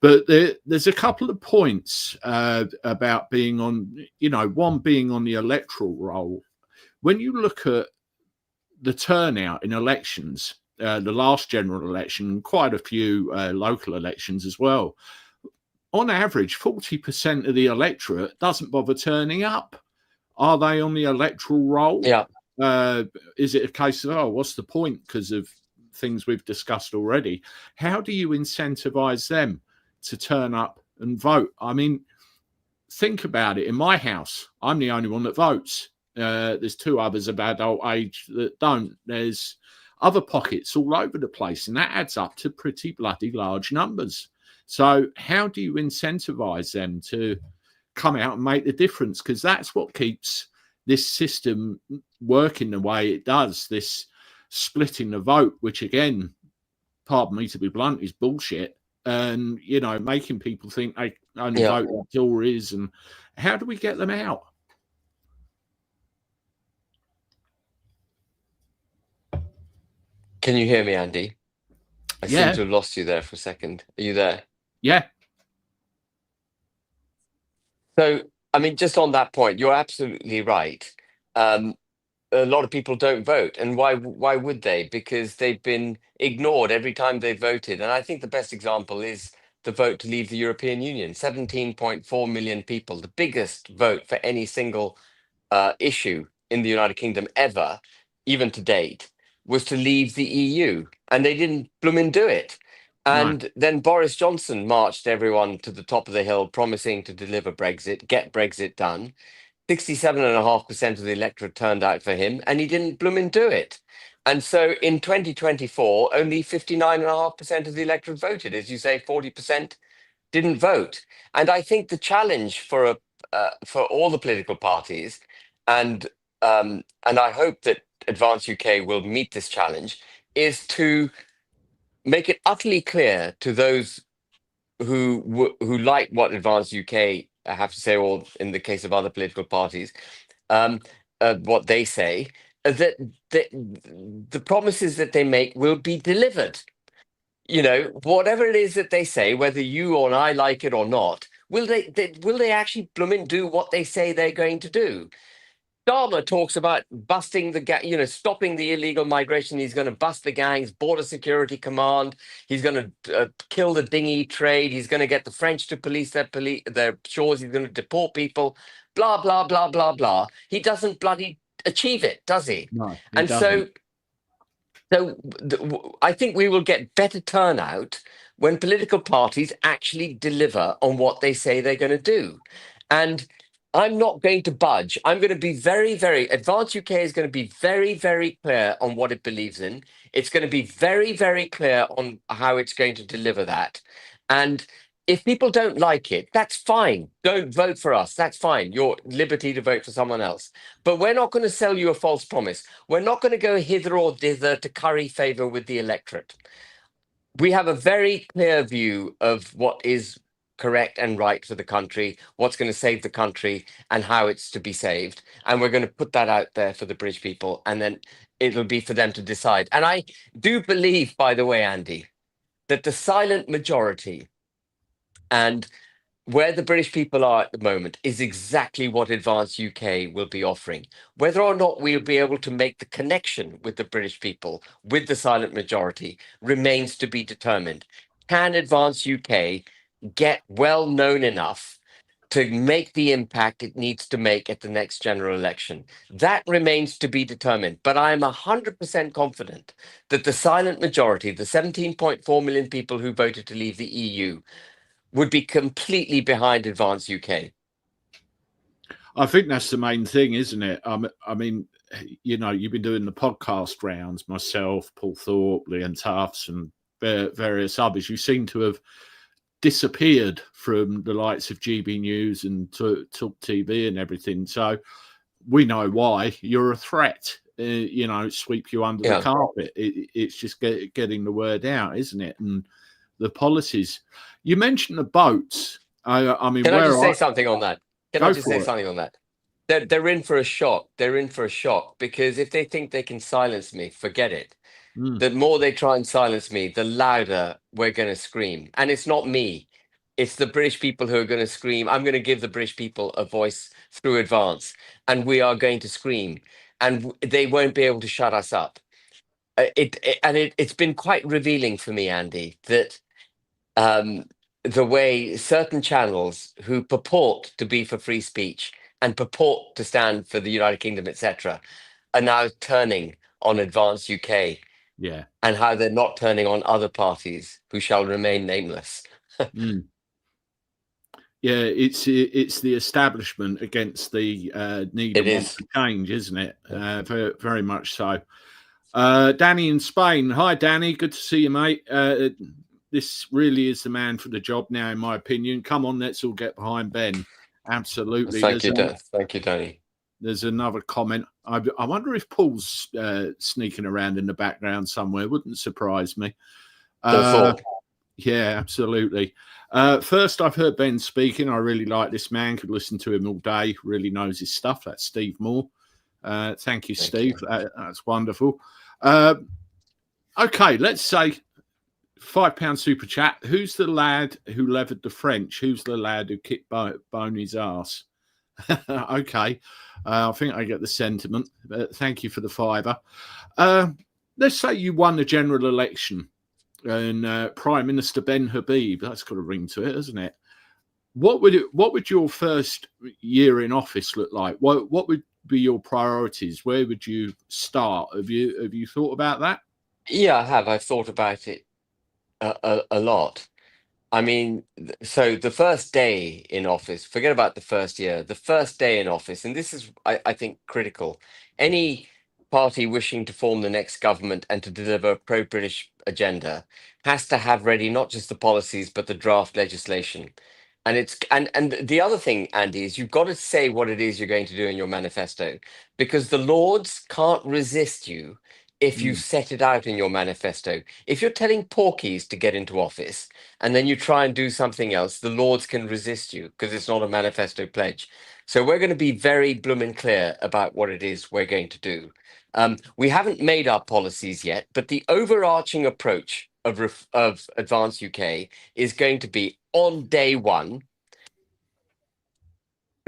But there's a couple of points about being on, one being on the electoral roll. When you look at the turnout in elections, the last general election, quite a few local elections as well, on average, 40% of the electorate doesn't bother turning up. Are they on the electoral roll? Yeah. Is it a case of, what's the point because of things we've discussed already? How do you incentivize them to turn up and vote? I mean, think about it. In my house, I'm the only one that votes. There's two others of adult age that don't. There's other pockets all over the place, and that adds up to pretty bloody large numbers. So how do you incentivize them to come out and make the difference? Because that's what keeps this system working the way it does, this splitting the vote, which again, pardon me to be blunt, is bullshit. And, making people think they only vote like Tories. And how do we get them out? Can you hear me, Andy? I seem to have lost you there for a second. Are you there? Yeah. So, I mean, just on that point, you're absolutely right. A lot of people don't vote. And why would they? Because they've been ignored every time they voted. And I think the best example is the vote to leave the European Union. 17.4 million people, the biggest vote for any single issue in the United Kingdom ever, even to date, was to leave the EU. And they didn't blooming do it. And then Boris Johnson marched everyone to the top of the hill, promising to deliver Brexit, get Brexit done. 67.5% of the electorate turned out for him, and he didn't blooming do it. And so in 2024, only 59.5% of the electorate voted. As you say, 40% didn't vote. And I think the challenge for all the political parties, and I hope that Advance UK will meet this challenge, is to make it utterly clear to those who like what Advance UK have to say, or in the case of other political parties, um, what they say, that the promises that they make will be delivered. You know, whatever it is that they say, whether you or I like it or not, will they actually blooming do what they say they're going to do? Dharma talks about busting stopping the illegal migration. He's going to bust the gangs, border security command. He's going to kill the dinghy trade. He's going to get the French to police their shores. He's going to deport people. Blah blah blah blah blah. He doesn't bloody achieve it, does he? No, he And doesn't. I think we will get better turnout when political parties actually deliver on what they say they're going to do. And I'm not going to budge. I'm going to be very, very, Advance UK is going to be very, very clear on what it believes in. It's going to be very, very clear on how it's going to deliver that. And if people don't like it, that's fine. Don't vote for us. That's fine. Your liberty to vote for someone else. But we're not going to sell you a false promise. We're not going to go hither or thither to curry favor with the electorate. We have a very clear view of what is correct and right for the country, what's going to save the country, and how it's to be saved. And we're going to put that out there for the British people, and then it'll be for them to decide. And I do believe, by the way, Andy, that the silent majority and where the British people are at the moment is exactly what Advance UK will be offering. Whether or not we'll be able to make the connection with the British people, with the silent majority, remains to be determined. Can Advance UK get well known enough to make the impact it needs to make at the next general election? That remains to be determined. But I'm 100% confident that the silent majority, the 17.4 million people who voted to leave the EU, would be completely behind Advance UK. I think that's the main thing, isn't it? I mean, you know, you've been doing the podcast rounds, myself, Paul Thorpe, Leon Tufts, and various others. You seem to have disappeared from the likes of GB News and Talk TV and everything. So we know why. You're a threat. You know, sweep you under the carpet. It's just getting the word out, isn't it? And the policies. You mentioned the boats. I mean, can I just say something on that? Can I just say something on that? They're in for a shock. They're in for a shock because if they think they can silence me, forget it. The more they try and silence me, the louder we're going to scream. And it's not me. It's the British people who are going to scream. I'm going to give the British people a voice through Advance, and we are going to scream, and they won't be able to shut us up. It's been quite revealing for me, Andy, that the way certain channels who purport to be for free speech and purport to stand for the United Kingdom, etc., are now turning on Advance UK. Yeah. And how they're not turning on other parties who shall remain nameless. Yeah, it's the establishment against the need and want to change, isn't it? Very, very much so. Danny in Spain. Hi, Danny. Good to see you, mate. This really is the man for the job now, in my opinion. Come on, let's all get behind Ben. Absolutely. Thank you, Danny. There's another comment. I wonder if Paul's sneaking around in the background somewhere. Wouldn't surprise me. Yeah, absolutely. First, I've heard Ben speaking. I really like this man. Could listen to him all day. Really knows his stuff. That's Steve Moore. Thank you, Steve. That's wonderful. Okay, let's say £5 super chat. Who's the lad who levered the French? Who's the lad who kicked Boney's ass? Okay, I think I get the sentiment. Thank you for the fiver. Let's say you won the general election and Prime Minister Ben Habib, that's got a ring to it, hasn't it? What would your first year in office look like? What would be your priorities? Where would you start? Have you thought about that? Yeah, I have. I've thought about it a lot. I mean, so the first day in office, forget about the first year, the first day in office, and this is, I think, critical. Any party wishing to form the next government and to deliver a pro-British agenda has to have ready not just the policies, but the draft legislation. And the other thing, Andy, is you've got to say what it is you're going to do in your manifesto, because the Lords can't resist you if you set it out in your manifesto. If you're telling porkies to get into office and then you try and do something else, the Lords can resist you because it's not a manifesto pledge. So we're going to be very blooming clear about what it is we're going to do. We haven't made our policies yet, but the overarching approach of Advance UK is going to be on day one,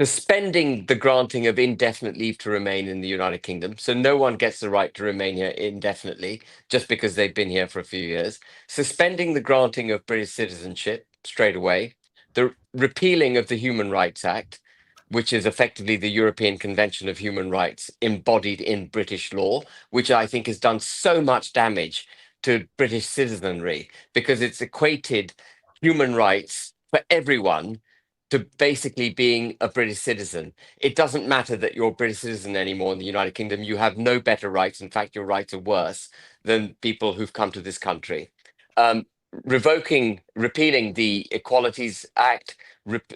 suspending the granting of indefinite leave to remain in the United Kingdom. So no one gets the right to remain here indefinitely just because they've been here for a few years. Suspending the granting of British citizenship straight away. The repealing of the Human Rights Act, which is effectively the European Convention of Human Rights embodied in British law, which I think has done so much damage to British citizenry because it's equated human rights for everyone to basically being a British citizen. It doesn't matter that you're a British citizen anymore in the United Kingdom. You have no better rights. In fact, your rights are worse than people who've come to this country. Repealing the Equalities Act,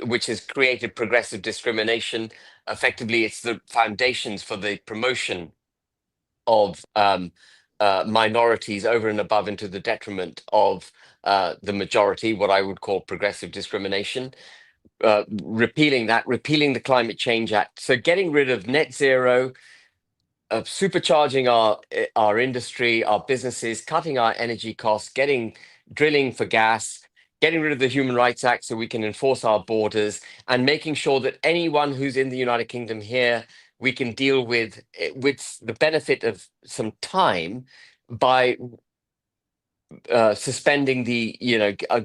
which has created progressive discrimination. Effectively, it's the foundations for the promotion of minorities over and above into the detriment of the majority, what I would call progressive discrimination. Repealing the Climate Change Act. So getting rid of net zero, supercharging our industry, our businesses, cutting our energy costs, drilling for gas, getting rid of the Human Rights Act so we can enforce our borders, and making sure that anyone who's in the United Kingdom here, we can deal with the benefit of some time by suspending the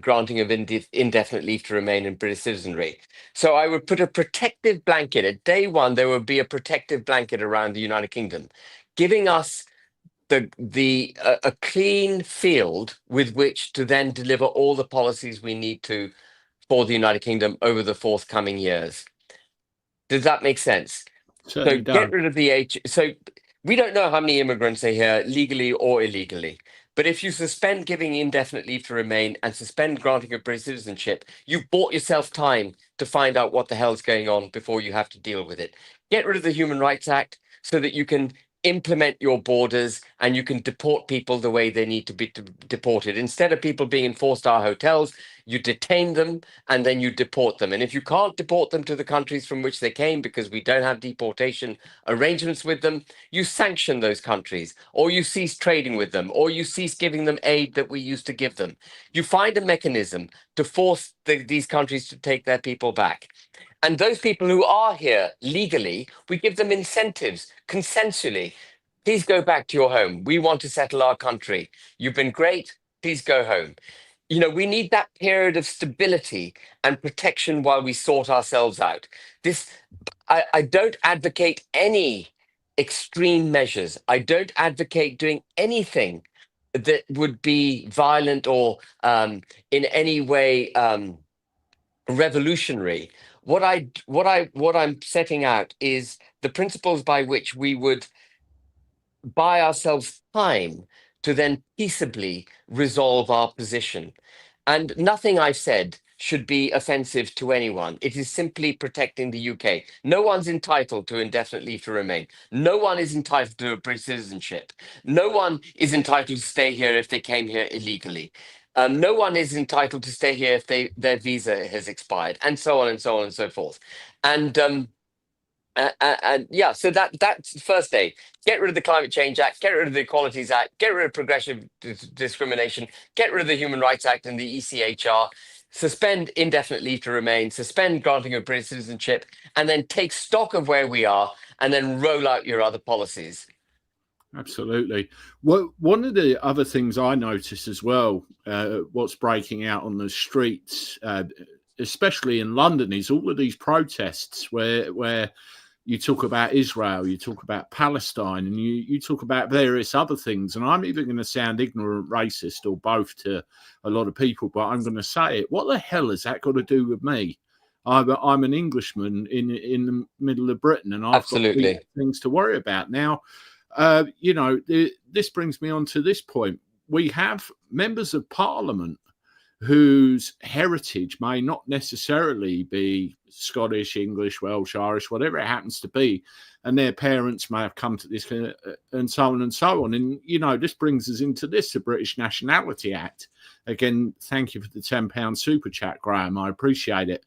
granting of indefinite leave to remain in British citizenry. So I would put a protective blanket at day one. There would be a protective blanket around the United Kingdom, giving us a clean field with which to then deliver all the policies we need to for the United Kingdom over the forthcoming years. Does that make sense? Certainly So get does. rid of the age. So we don't know how many immigrants are here legally or illegally. But if you suspend giving indefinite leave to remain and suspend granting of British citizenship, you've bought yourself time to find out what the hell's going on before you have to deal with it. Get rid of the Human Rights Act so that you can implement your borders and you can deport people the way they need to be deported. Instead of people being in four-star hotels, you detain them and then you deport them. And if you can't deport them to the countries from which they came because we don't have deportation arrangements with them, you sanction those countries, or you cease trading with them, or you cease giving them aid that we used to give them. You find a mechanism to force these countries to take their people back. And those people who are here legally, we give them incentives consensually. Please go back to your home. We want to settle our country. You've been great. Please go home. We need that period of stability and protection while we sort ourselves out. I don't advocate any extreme measures. I don't advocate doing anything that would be violent or in any way revolutionary. What I'm setting out is the principles by which we would buy ourselves time to then peaceably resolve our position. And nothing I've said should be offensive to anyone. It is simply protecting the UK. No one's entitled to indefinite leave to remain. No one is entitled to a British citizenship. No one is entitled to stay here if they came here illegally. No one is entitled to stay here if their visa has expired, and so on and so on and so forth. And yeah, so that's the first day. Get rid of the Climate Change Act, get rid of the Equalities Act, get rid of progressive discrimination, get rid of the Human Rights Act and the ECHR, suspend indefinite leave to remain, suspend granting of British citizenship, and then take stock of where we are and then roll out your other policies. Absolutely. Well, one of the other things I notice as well, what's breaking out on the streets, especially in London, is all of these protests where you talk about Israel, you talk about Palestine, and you talk about various other things. And I'm either going to sound ignorant, racist, or both to a lot of people, but I'm going to say it. What the hell has that got to do with me? I'm an Englishman in the middle of Britain, and I've got things to worry about. Now, this brings me on to this point. We have members of Parliament whose heritage may not necessarily be Scottish, English, Welsh, Irish, whatever it happens to be, and their parents may have come to this, and so on and so on. And, you know, this brings us into this, the British Nationality Act. Again, thank you for the £10 super chat, Graham. I appreciate it.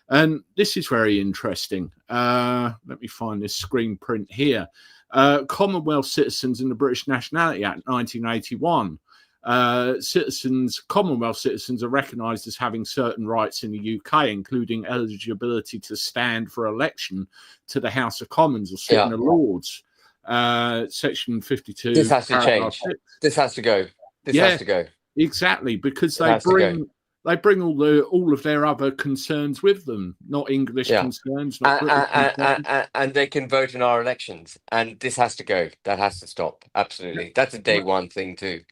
And this is very interesting. Let me find this screen print here. Commonwealth citizens in the British Nationality Act 1981. Commonwealth citizens are recognised as having certain rights in the UK, including eligibility to stand for election to the House of Commons or sit in the Lords. Section 52. This has to change. 6. This has to go. This has to go. Exactly, because they bring all of their other concerns with them, not English concerns, not British concerns. And they can vote in our elections. And this has to go. That has to stop. Absolutely. That's a day one thing too.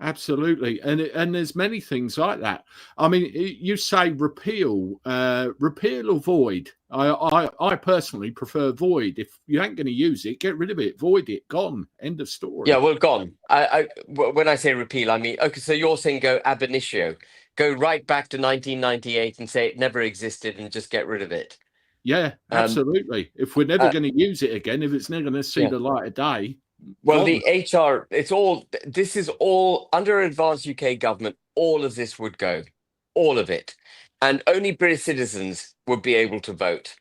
Absolutely, and there's many things like that. I mean, you say repeal or void. I personally prefer void. If you ain't going to use it, get rid of it, void it, gone, end of story. Yeah, well, gone. When I say repeal, I mean, okay, so you're saying go ab initio, go right back to 1998 and say it never existed and just get rid of it. Yeah, absolutely. If we're never going to use it again, if it's never going to see the light of day. Well, the HR, this is all under advanced UK government, all of this would go, all of it. And only British citizens would be able to vote.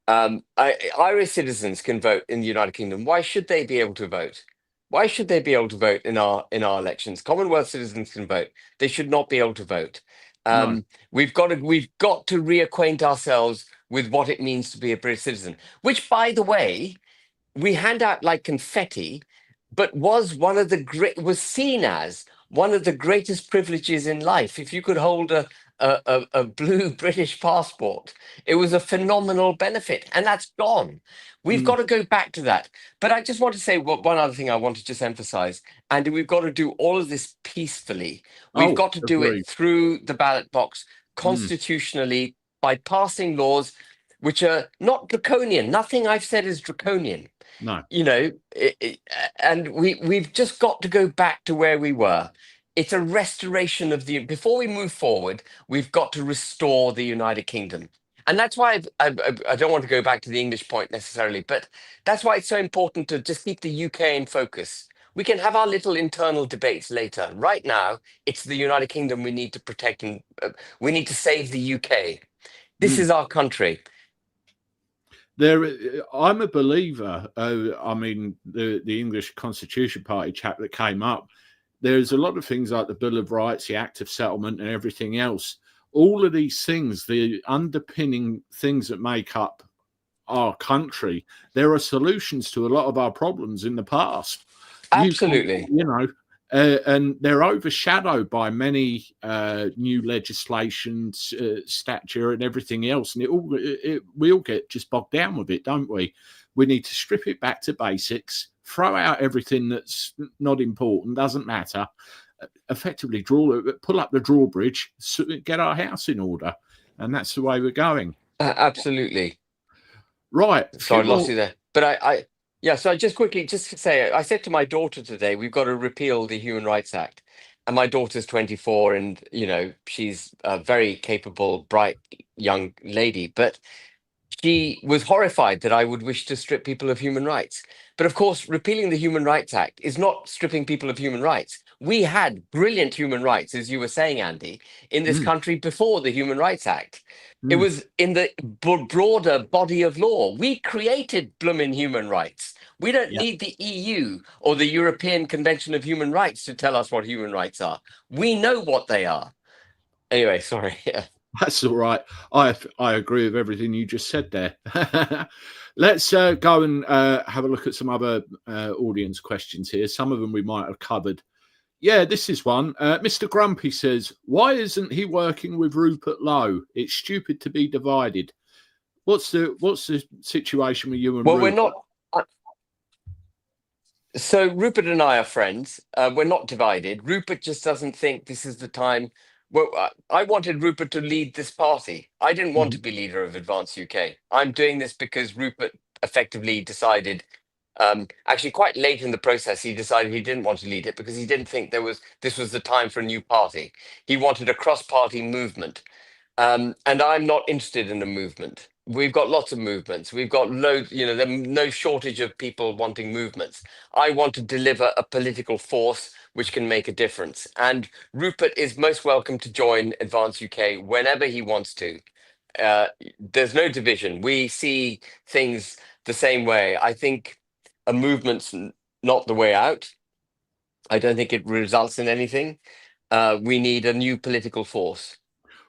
Irish citizens can vote in the United Kingdom. Why should they be able to vote? Why should they be able to vote in our elections? Commonwealth citizens can vote. They should not be able to vote. No. We've got to reacquaint ourselves with what it means to be a British citizen, which, by the way, we hand out like confetti, but was seen as one of the greatest privileges in life. If you could hold a blue British passport, it was a phenomenal benefit, and that's gone. We've got to go back to that. But I just want to say one other thing I want to just emphasize, Andy, we've got to do all of this peacefully. We've got to do it through the ballot box, constitutionally, by passing laws which are not draconian. Nothing I've said is draconian. No. You know, and we've just got to go back to where we were. It's a restoration of before we move forward, we've got to restore the United Kingdom. And that's why I don't want to go back to the English point necessarily, but that's why it's so important to just keep the UK in focus. We can have our little internal debates later. Right now, it's the United Kingdom we need to protect, and we need to save the UK. This is our country. I'm a believer. I mean, the English Constitution Party chap that came up, there's a lot of things like the Bill of Rights, the Act of Settlement, and everything else. All of these things, the underpinning things that make up our country, there are solutions to a lot of our problems in the past. Absolutely. You know, and they're overshadowed by many new legislation, stature, and everything else. And we all get just bogged down with it, don't we? We need to strip it back to basics, throw out everything that's not important, doesn't matter. Effectively, pull up the drawbridge, get our house in order, and that's the way we're going. Absolutely. Right. Sorry, I lost you there, but yeah, so just quickly, just to say, I said to my daughter today, we've got to repeal the Human Rights Act. And my daughter's 24 and, you know, she's a very capable, bright young lady. But she was horrified that I would wish to strip people of human rights. But of course, repealing the Human Rights Act is not stripping people of human rights. We had brilliant human rights, as you were saying, Andy, in this country before the Human Rights Act. It was in the broader body of law. We created blooming human rights. We don't need the EU or the European Convention of Human Rights to tell us what human rights are. We know what they are. Anyway, sorry. Yeah. That's all right. I agree with everything you just said there. Let's go and have a look at some other audience questions here. Some of them we might have covered. Yeah, this is one. Mr. Grumpy says, why isn't he working with Rupert Lowe? It's stupid to be divided. What's the situation with you and Rupert? We're not. So Rupert and I are friends. We're not divided. Rupert just doesn't think this is the time. Well, I wanted Rupert to lead this party. I didn't want to be leader of Advance UK. I'm doing this because Rupert effectively decided Actually, quite late in the process, he decided he didn't want to lead it because he didn't think this was the time for a new party. He wanted a cross-party movement. And I'm not interested in a movement. We've got lots of movements. We've got loads, there's no shortage of people wanting movements. I want to deliver a political force which can make a difference. And Rupert is most welcome to join Advance UK whenever he wants to. There's no division. We see things the same way. I think a movement's not the way out. I don't think it results in anything. We need a new political force.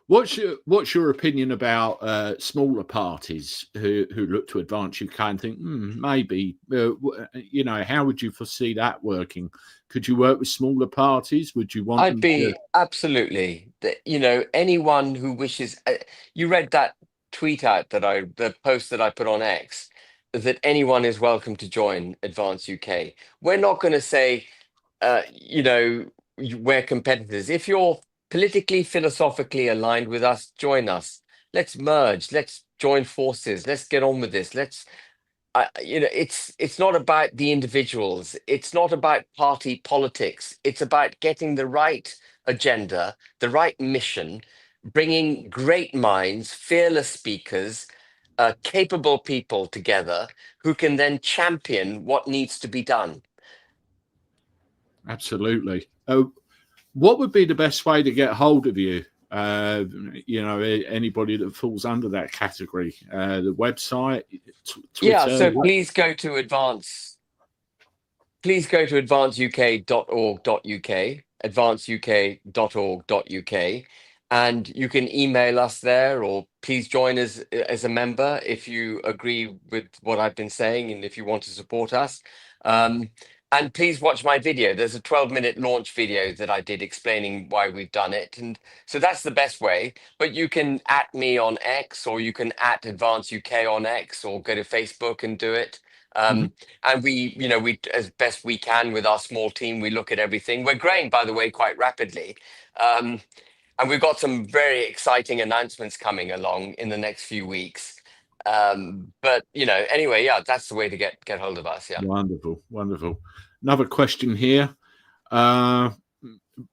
What's your opinion about smaller parties who look to Advance UK and think maybe how would you foresee that working? Could you work with smaller parties? Would you want I'd them be absolutely, anyone who wishes. You read that tweet out the post that I put on X, that anyone is welcome to join Advance UK. We're not going to say, we're competitors. If you're politically, philosophically aligned with us, join us. Let's merge. Let's join forces. Let's get on with this. It's not about the individuals. It's not about party politics. It's about getting the right agenda, the right mission, bringing great minds, fearless speakers, capable people together who can then champion what needs to be done. Absolutely. What would be the best way to get hold of you? Anybody that falls under that category, the website, Twitter. Yeah, so please go to advanceuk.org.uk, advanceuk.org.uk, and you can email us there, or please join us as a member if you agree with what I've been saying and if you want to support us. And please watch my video. There's a 12-minute launch video that I did explaining why we've done it. And so that's the best way. But you can @ me on X, or you can @ Advance UK on X, or go to Facebook and do it. And we as best we can with our small team, we look at everything. We're growing, by the way, quite rapidly. And we've got some very exciting announcements coming along in the next few weeks. But anyway, yeah, that's the way to get hold of us. Yeah. Wonderful. Another question here.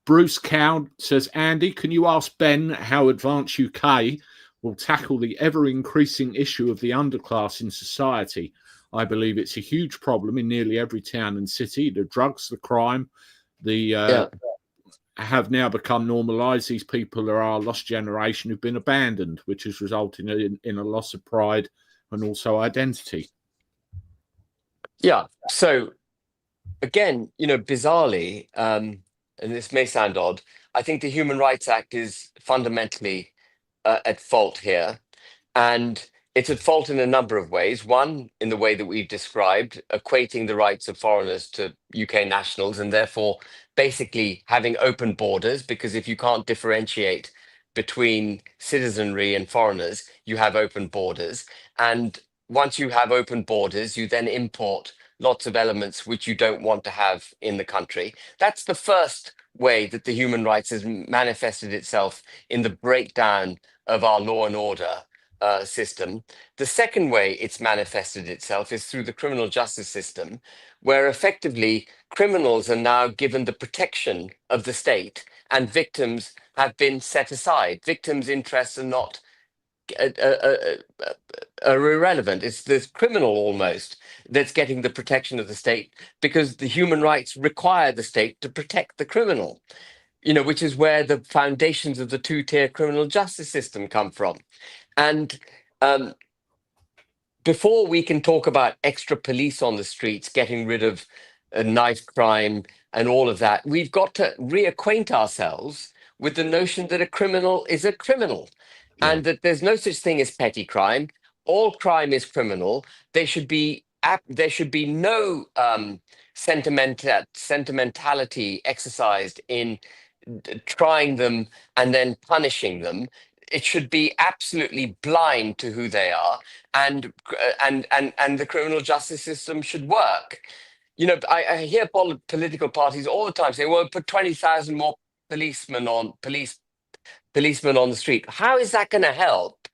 Bruce Cowd says, Andy, can you ask Ben how Advance UK will tackle the ever-increasing issue of the underclass in society? I believe it's a huge problem in nearly every town and city. The drugs, the crime, have now become normalised. These people are our lost generation who've been abandoned, which has resulted in a loss of pride and also identity. Yeah. So again, bizarrely, and this may sound odd, I think the Human Rights Act is fundamentally at fault here. And it's at fault in a number of ways. One, in the way that we've described, equating the rights of foreigners to UK nationals, and therefore basically having open borders, because if you can't differentiate between citizenry and foreigners, you have open borders. And once you have open borders, you then import lots of elements which you don't want to have in the country. That's the first way that the human rights has manifested itself in the breakdown of our law and order system. The second way it's manifested itself is through the criminal justice system, where effectively criminals are now given the protection of the state and victims have been set aside. Victims' interests are not are irrelevant. It's this criminal almost that's getting the protection of the state, because the human rights require the state to protect the criminal, which is where the foundations of the two-tier criminal justice system come from. And before we can talk about extra police on the streets, getting rid of knife crime and all of that, we've got to reacquaint ourselves with the notion that a criminal is a criminal, and that there's no such thing as petty crime. All crime is criminal. There should be no sentimentality exercised in trying them and then punishing them. It should be absolutely blind to who they are, and the criminal justice system should work. I hear political parties all the time say, "Well, put 20,000 more policemen on the street." How is that going to help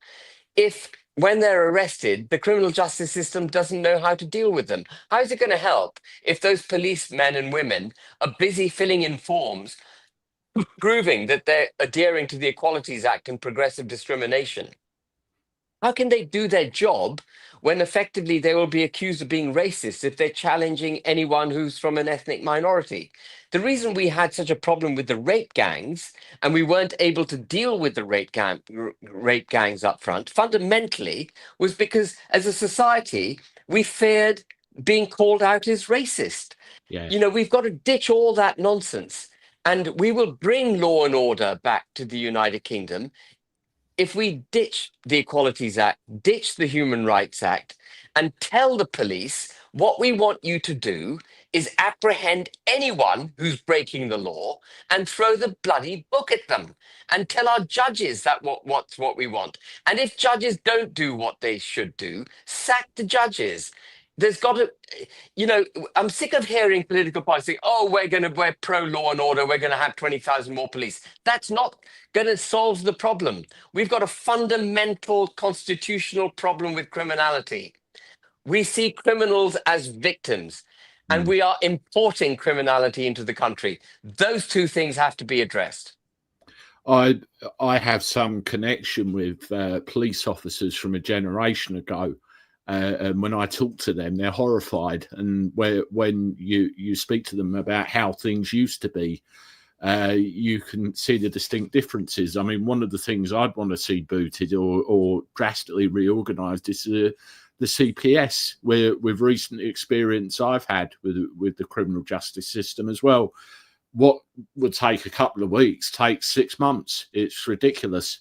if when they're arrested, the criminal justice system doesn't know how to deal with them. How is it going to help if those policemen and women are busy filling in forms proving that they're adhering to the Equalities Act and progressive discrimination? How can they do their job when effectively they will be accused of being racist if they're challenging anyone who's from an ethnic minority? The reason we had such a problem with the rape gangs and we weren't able to deal with the rape gangs up front fundamentally was because as a society, we feared being called out as racist. Yeah. You know, we've got to ditch all that nonsense. And we will bring law and order back to the United Kingdom if we ditch the Equalities Act, ditch the Human Rights Act, and tell the police what we want you to do is apprehend anyone who's breaking the law and throw the bloody book at them, and tell our judges that what's what we want. And if judges don't do what they should do, sack the judges. There's got to, you know, I'm sick of hearing political parties say, oh, we're pro law and order, we're going to have 20,000 more police. That's not going to solve the problem. We've got a fundamental constitutional problem with criminality. We see criminals as victims, and we are importing criminality into the country. Those two things have to be addressed. I have some connection with police officers from a generation ago. And when I talk to them, they're horrified. And when you speak to them about how things used to be, you can see the distinct differences. I mean, one of the things I'd want to see booted or drastically reorganised is the CPS, with recent experience I've had with the criminal justice system as well. What would take a couple of weeks takes 6 months. It's ridiculous.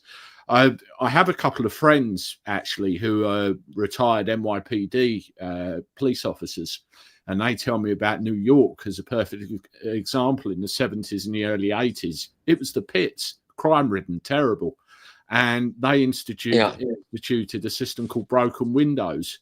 I have a couple of friends actually who are retired NYPD police officers, and they tell me about New York as a perfect example. In the 70s and the early 80s, it was the pits, crime-ridden, terrible, and they instituted a system called broken windows.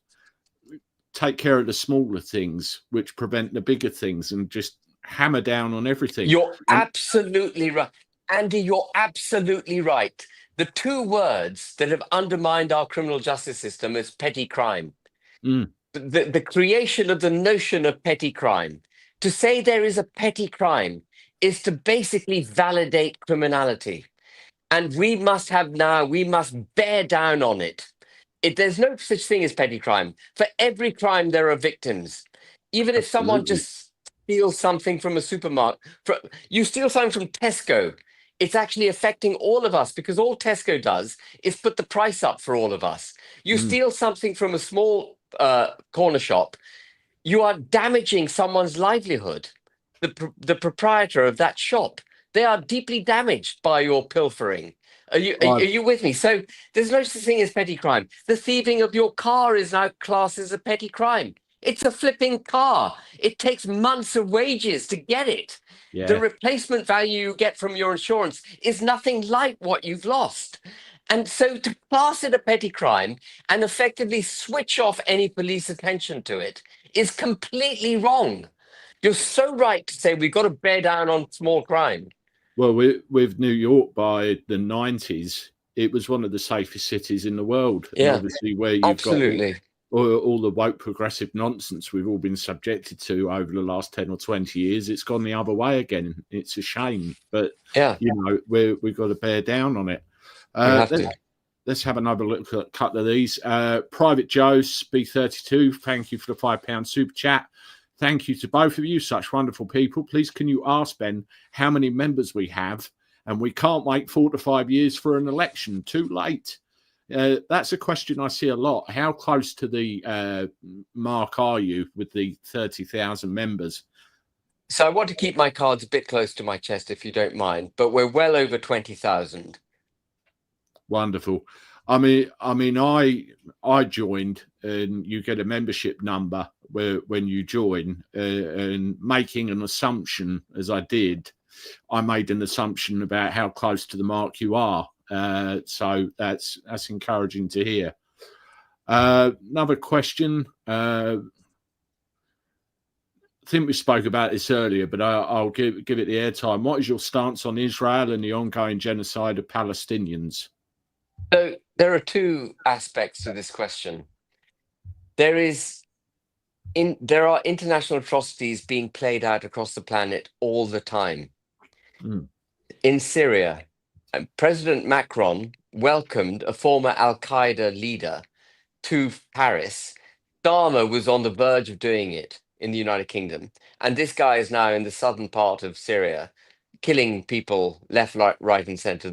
Take care of the smaller things, which prevent the bigger things, and just hammer down on everything. You're absolutely right, Andy. You're absolutely right. The two words that have undermined our criminal justice system is petty crime. The creation of the notion of petty crime. To say there is a petty crime is to basically validate criminality. And we must bear down on it. There's no such thing as petty crime. For every crime, there are victims. Even if someone just steals something from a supermarket, you steal something from Tesco, it's actually affecting all of us, because all Tesco does is put the price up for all of us. You steal something from a small corner shop, you are damaging someone's livelihood. The proprietor of that shop, they are deeply damaged by your pilfering. Are you with me? So there's no such thing as petty crime. The thieving of your car is now classed as a petty crime. It's a flipping car. It takes months of wages to get it. Yeah. The replacement value you get from your insurance is nothing like what you've lost. And so to class it a petty crime and effectively switch off any police attention to it is completely wrong. You're so right to say we've got to bear down on small crime. Well, with New York by the 90s, it was one of the safest cities in the world. Yeah, and obviously where you've got all the woke progressive nonsense we've all been subjected to over the last 10 or 20 years, it's gone the other way again. It's a shame, but you know, we've got to bear down on it. Let's have another look at a couple of these. Private Joe, B32, thank you for the £5 super chat. Thank you to both of you, such wonderful people. Please, can you ask Ben how many members we have? And we can't wait 4 to 5 years for an election. Too late. That's a question I see a lot. How close to the mark are you with the 30,000 members? So I want to keep my cards a bit close to my chest, if you don't mind, but we're well over 20,000. Wonderful. I mean, I joined, and you get a membership number when you join, and making an assumption, as I did, I made an assumption about how close to the mark you are. So that's encouraging to hear. Another question. I think we spoke about this earlier, but I'll give it the airtime. What is your stance on Israel and the ongoing genocide of Palestinians? So there are two aspects to this question. There are international atrocities being played out across the planet all the time. Mm, In Syria, President Macron welcomed a former Al Qaeda leader to Paris. Dharma was on the verge of doing it in the United Kingdom. And this guy is now in the southern part of Syria, killing people left, right, and center.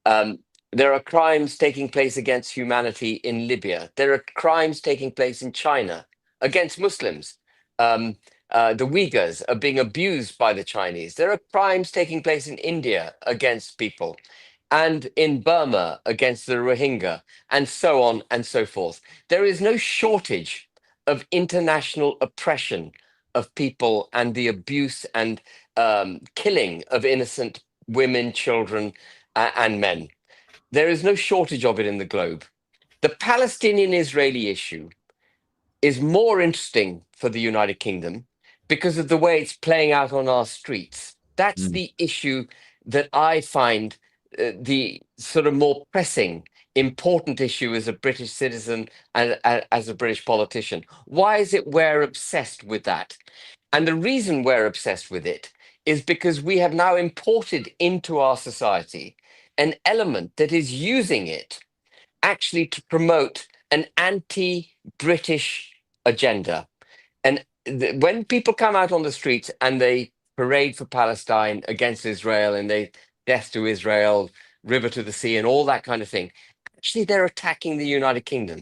Um, there are crimes taking place against humanity in Libya. There are crimes taking place in China against Muslims. Um, the Uyghurs are being abused by the Chinese. There are crimes taking place in India against people and in Burma against the Rohingya, and so on and so forth. There is no shortage of international oppression of people and the abuse and killing of innocent women, children, and men. There is no shortage of it in the globe. The Palestinian Israeli issue is more interesting for the United Kingdom because of the way it's playing out on our streets. That's mm, the issue that I find the sort of more pressing, important issue as a British citizen and as a British politician. Why is it we're obsessed with that? And the reason we're obsessed with it is because we have now imported into our society an element that is using it actually to promote an anti-British agenda. And when people come out on the streets and they parade for Palestine against Israel and they death to Israel, river to the sea, and all that kind of thing, actually they're attacking the United Kingdom.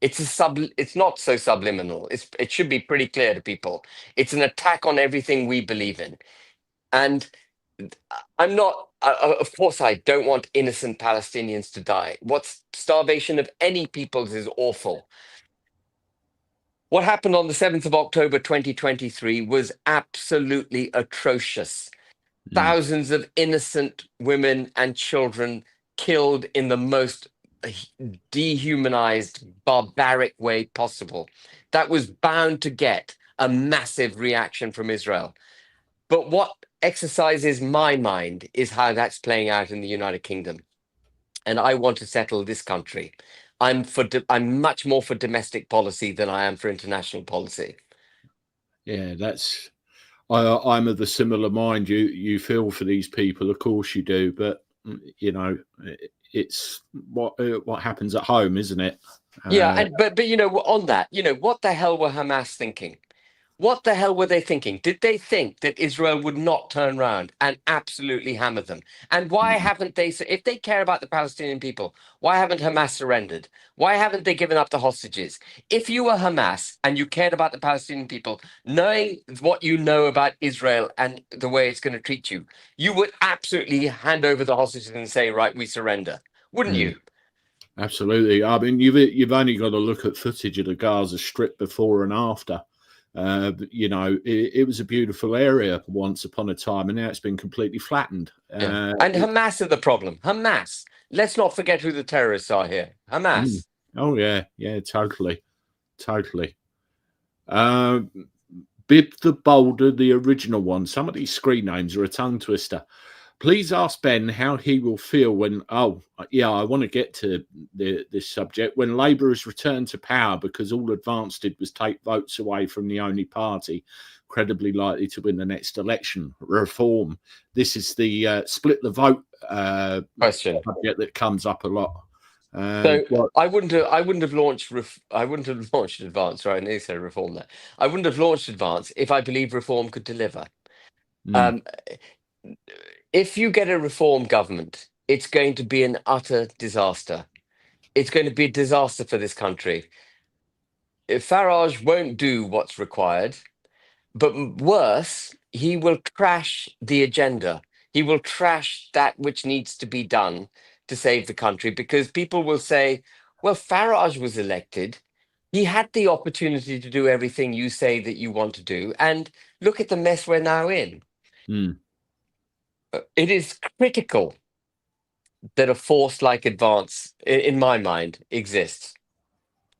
It's not so subliminal. It should be pretty clear to people. It's an attack on everything we believe in. And I'm not, of course, I don't want innocent Palestinians to die. What's starvation of any peoples is awful. What happened on the 7th of October 2023 was absolutely atrocious. mm. Thousands of innocent women and children killed in the most dehumanized, barbaric way possible. That was bound to get a massive reaction from Israel. But what exercises my mind is how that's playing out in the United Kingdom. And I want to settle this country. I'm much more for domestic policy than I am for international policy. Yeah, that's. I'm of the similar mind. You feel for these people, of course you do, but you know, it's what happens at home, isn't it? Yeah, Uh, but on that, what the hell were Hamas thinking? What the hell were they thinking? Did they think that Israel would not turn around and absolutely hammer them? And why haven't they, if they care about the Palestinian people, why haven't Hamas surrendered? Why haven't they given up the hostages? If you were Hamas and you cared about the Palestinian people, knowing what you know about Israel and the way it's going to treat you, you would absolutely hand over the hostages and say, right, we surrender. Wouldn't mm. you? Absolutely. I mean, you've only got to look at footage of the Gaza Strip before and after. It was a beautiful area once upon a time, and now it's been completely flattened. Yeah. And Hamas are the problem. Hamas. Let's not forget who the terrorists are here. Mm. Hamas. Oh yeah, yeah, totally, totally. Uh, Bib the Boulder, the original one. Some of these screen names are a tongue twister. Please ask Ben how he will feel when. Oh, yeah, I want to get to this subject when Labour has returned to power because all Advance did was take votes away from the only party credibly likely to win the next election. Reform. This is the split the vote Question. subject that comes up a lot. So What? I wouldn't have launched I wouldn't have launched Advance, right? I nearly said Reform there. I wouldn't have launched Advance if I believed Reform could deliver. Mm, Um, if you get a Reform government, it's going to be an utter disaster. It's going to be a disaster for this country. If Farage won't do what's required, but worse, he will trash the agenda. He will trash that which needs to be done to save the country because people will say, well, Farage was elected. He had the opportunity to do everything you say that you want to do. And look at the mess we're now in. mm, It is critical that a force like Advance, in my mind, exists.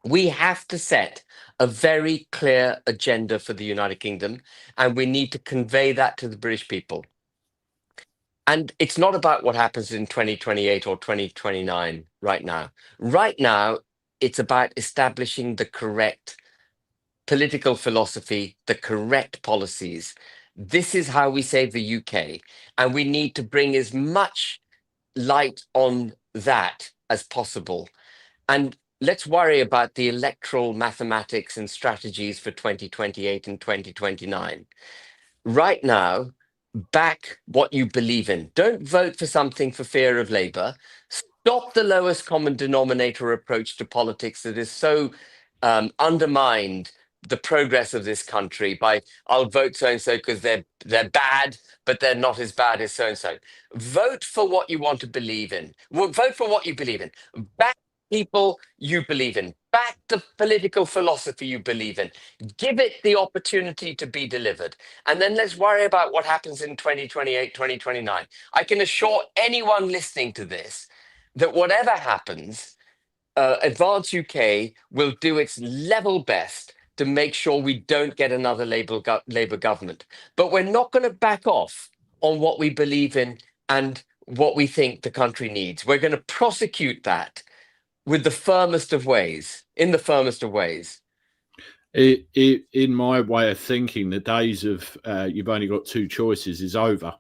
We have to set a very clear agenda for the United Kingdom, and we need to convey that to the British people. And it's not about what happens in 2028 or 2029 right now. Right now, it's about establishing the correct political philosophy, the correct policies. This is how we save the UK. And we need to bring as much light on that as possible. And let's worry about the electoral mathematics and strategies for 2028 and 2029. Right now, back what you believe in. Don't vote for something for fear of Labour. Stop the lowest common denominator approach to politics that is so undermined the progress of this country by I'll vote so and so because they're bad, but they're not as bad as so and so. Vote for what you want to believe in. Well, vote for what you believe in. Back people you believe in. Back the political philosophy you believe in. Give it the opportunity to be delivered. And then let's worry about what happens in 2028, 2029. I can assure anyone listening to this that whatever happens, Advance UK will do its level best to make sure we don't get another Labour government. But we're not going to back off on what we believe in and what we think the country needs. We're going to prosecute that with the firmest of ways, in the firmest of ways. In my way of thinking, the days of you've only got two choices is over.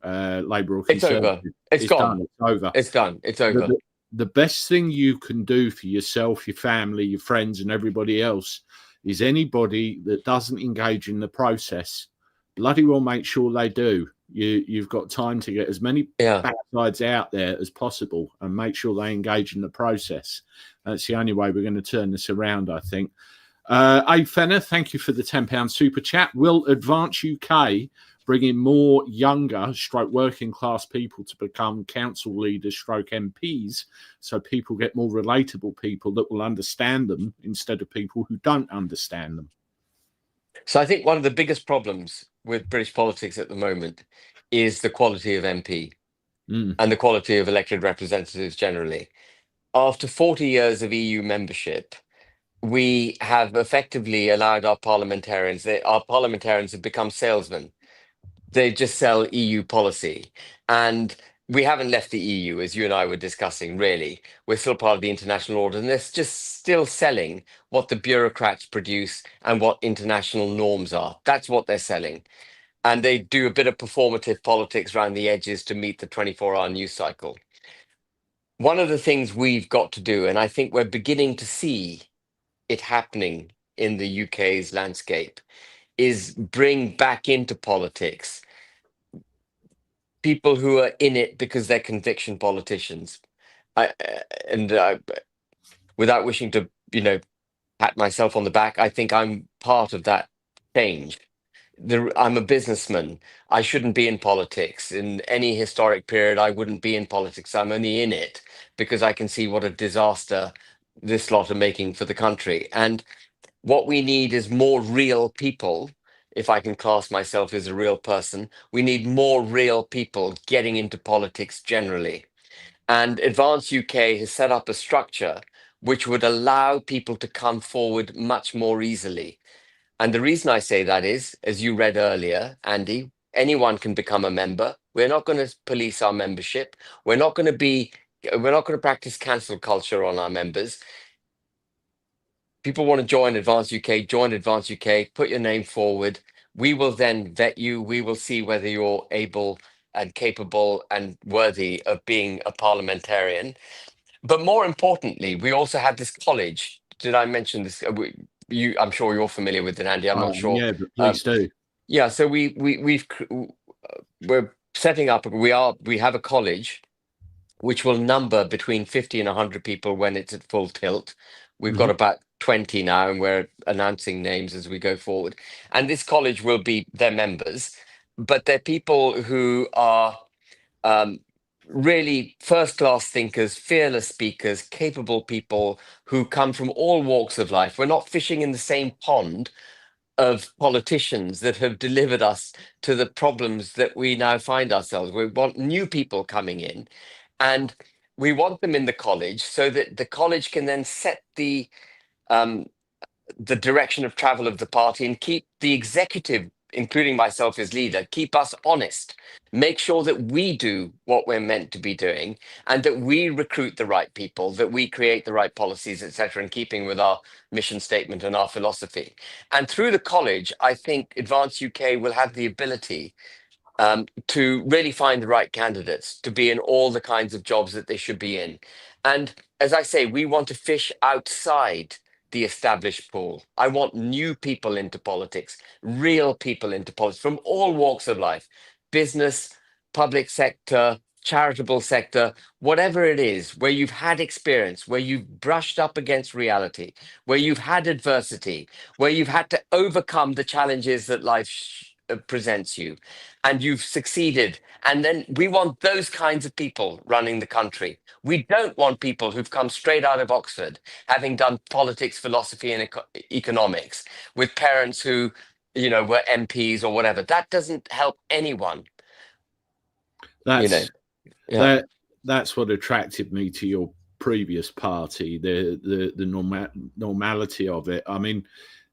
Labour or Conservative. It's over. It's gone. Done. It's over. It's done. It's over. The best thing you can do for yourself, your family, your friends, and everybody else is anybody that doesn't engage in the process, bloody well make sure they do. You've got time to get as many backsides out there as possible and make sure they engage in the process. That's the only way we're going to turn this around, I think. Abe Fenner, thank you for the £10 super chat. Will Advance UK bring in more younger working class people to become council leaders MPs so people get more relatable people that will understand them instead of people who don't understand them? So I think one of the biggest problems with British politics at the moment is the quality of MP and the quality of elected representatives generally. After 40 years of EU membership, we have effectively allowed our parliamentarians have become salesmen. They just sell EU policy. And we haven't left the EU, as you and I were discussing, really. We're still part of the international order, and they're just still selling what the bureaucrats produce and what international norms are. That's what they're selling. And they do a bit of performative politics around the edges to meet the 24-hour news cycle. One of the things we've got to do, and I think we're beginning to see it happening in the UK's landscape, is bring back into politics people who are in it because they're conviction politicians. Without wishing to, pat myself on the back, I think I'm part of that change. I'm a businessman. I shouldn't be in politics. In any historic period, I wouldn't be in politics. I'm only in it because I can see what a disaster this lot are making for the country. And what we need is more real people. If I can class myself as a real person, we need more real people getting into politics generally. And Advance UK has set up a structure which would allow people to come forward much more easily. And the reason I say that is, as you read earlier, Andy, anyone can become a member. We're not going to police our membership. We're not going to practice cancel culture on our members. People want to join Advance UK, join Advance UK, put your name forward. We will then vet you. We will see whether you're able and capable and worthy of being a parliamentarian. But more importantly, we also have this college. Did I mention this? I'm sure you're familiar with it, Andy. I'm not sure. Yeah, but please do. Yeah, so we're setting up. We have a college which will number between 50 and 100 people when it's at full tilt. We've got about 20 now, and we're announcing names as we go forward. And this college will be their members, but they're people who are really first-class thinkers, fearless speakers, capable people who come from all walks of life. We're not fishing in the same pond of politicians that have delivered us to the problems that we now find ourselves. We want new people coming in, and we want them in the college so that the college can then set the direction of travel of the party and keep the executive including myself as leader, keep us honest, make sure that we do what we're meant to be doing, and that we recruit the right people, that we create the right policies, etc., in keeping with our mission statement and our philosophy. And through the college, I think Advance UK will have the ability to really find the right candidates to be in all the kinds of jobs that they should be in. And as I say, we want to fish outside the established pool. I want new people into politics, real people into politics from all walks of life, business, public sector, charitable sector, whatever it is, where you've had experience, where you've brushed up against reality, where you've had adversity, where you've had to overcome the challenges that life presents you, and you've succeeded. And then we want those kinds of people running the country. We don't want people who've come straight out of Oxford, having done politics, philosophy, and economics, with parents who, were MPs or whatever. That doesn't help anyone. That's Yeah. that's what attracted me to your previous party, the normality of it. I mean,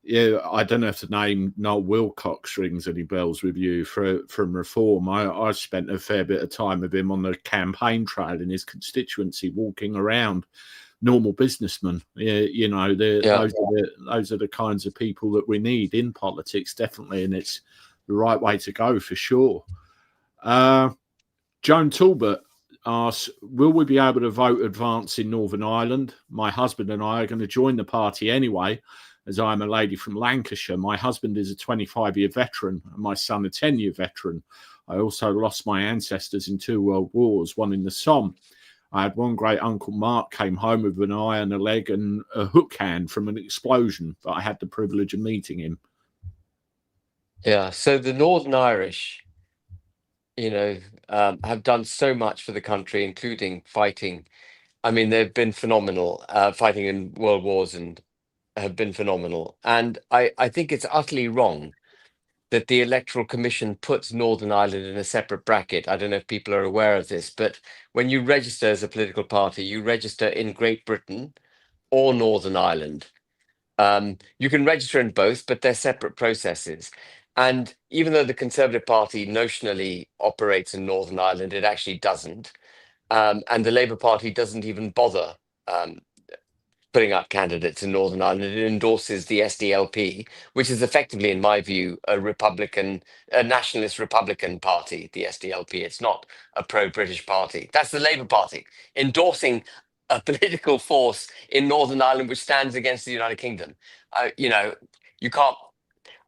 yeah, I don't know if the name Noel Wilcox rings any bells with you from Reform. I spent a fair bit of time with him on the campaign trail in his constituency, walking around. Normal businessmen, those are the kinds of people that we need in politics, definitely, and it's the right way to go for sure. Joan Talbot asks, will we be able to vote Advance in Northern Ireland? My husband and I are going to join the party anyway, as I'm a lady from Lancashire. My husband is a 25-year veteran and my son a 10-year veteran. I also lost my ancestors in 2 world wars, one in the Somme. I had one great uncle, Mark, came home with an eye and a leg and a hook hand from an explosion, but I had the privilege of meeting him. Yeah, so the Northern Irish, have done so much for the country, including fighting. I mean, they've been phenomenal, fighting in world wars, and have been phenomenal. And I think it's utterly wrong that the Electoral Commission puts Northern Ireland in a separate bracket. I don't know if people are aware of this, but when you register as a political party, you register in Great Britain or Northern Ireland. You can register in both, but they're separate processes. And even though the Conservative Party notionally operates in Northern Ireland, it actually doesn't. And the Labour Party doesn't even bother putting up candidates in Northern Ireland. It endorses the SDLP, which is effectively, in my view, a nationalist Republican party, the SDLP. It's not a pro-British party. That's the Labour Party endorsing a political force in Northern Ireland which stands against the United Kingdom.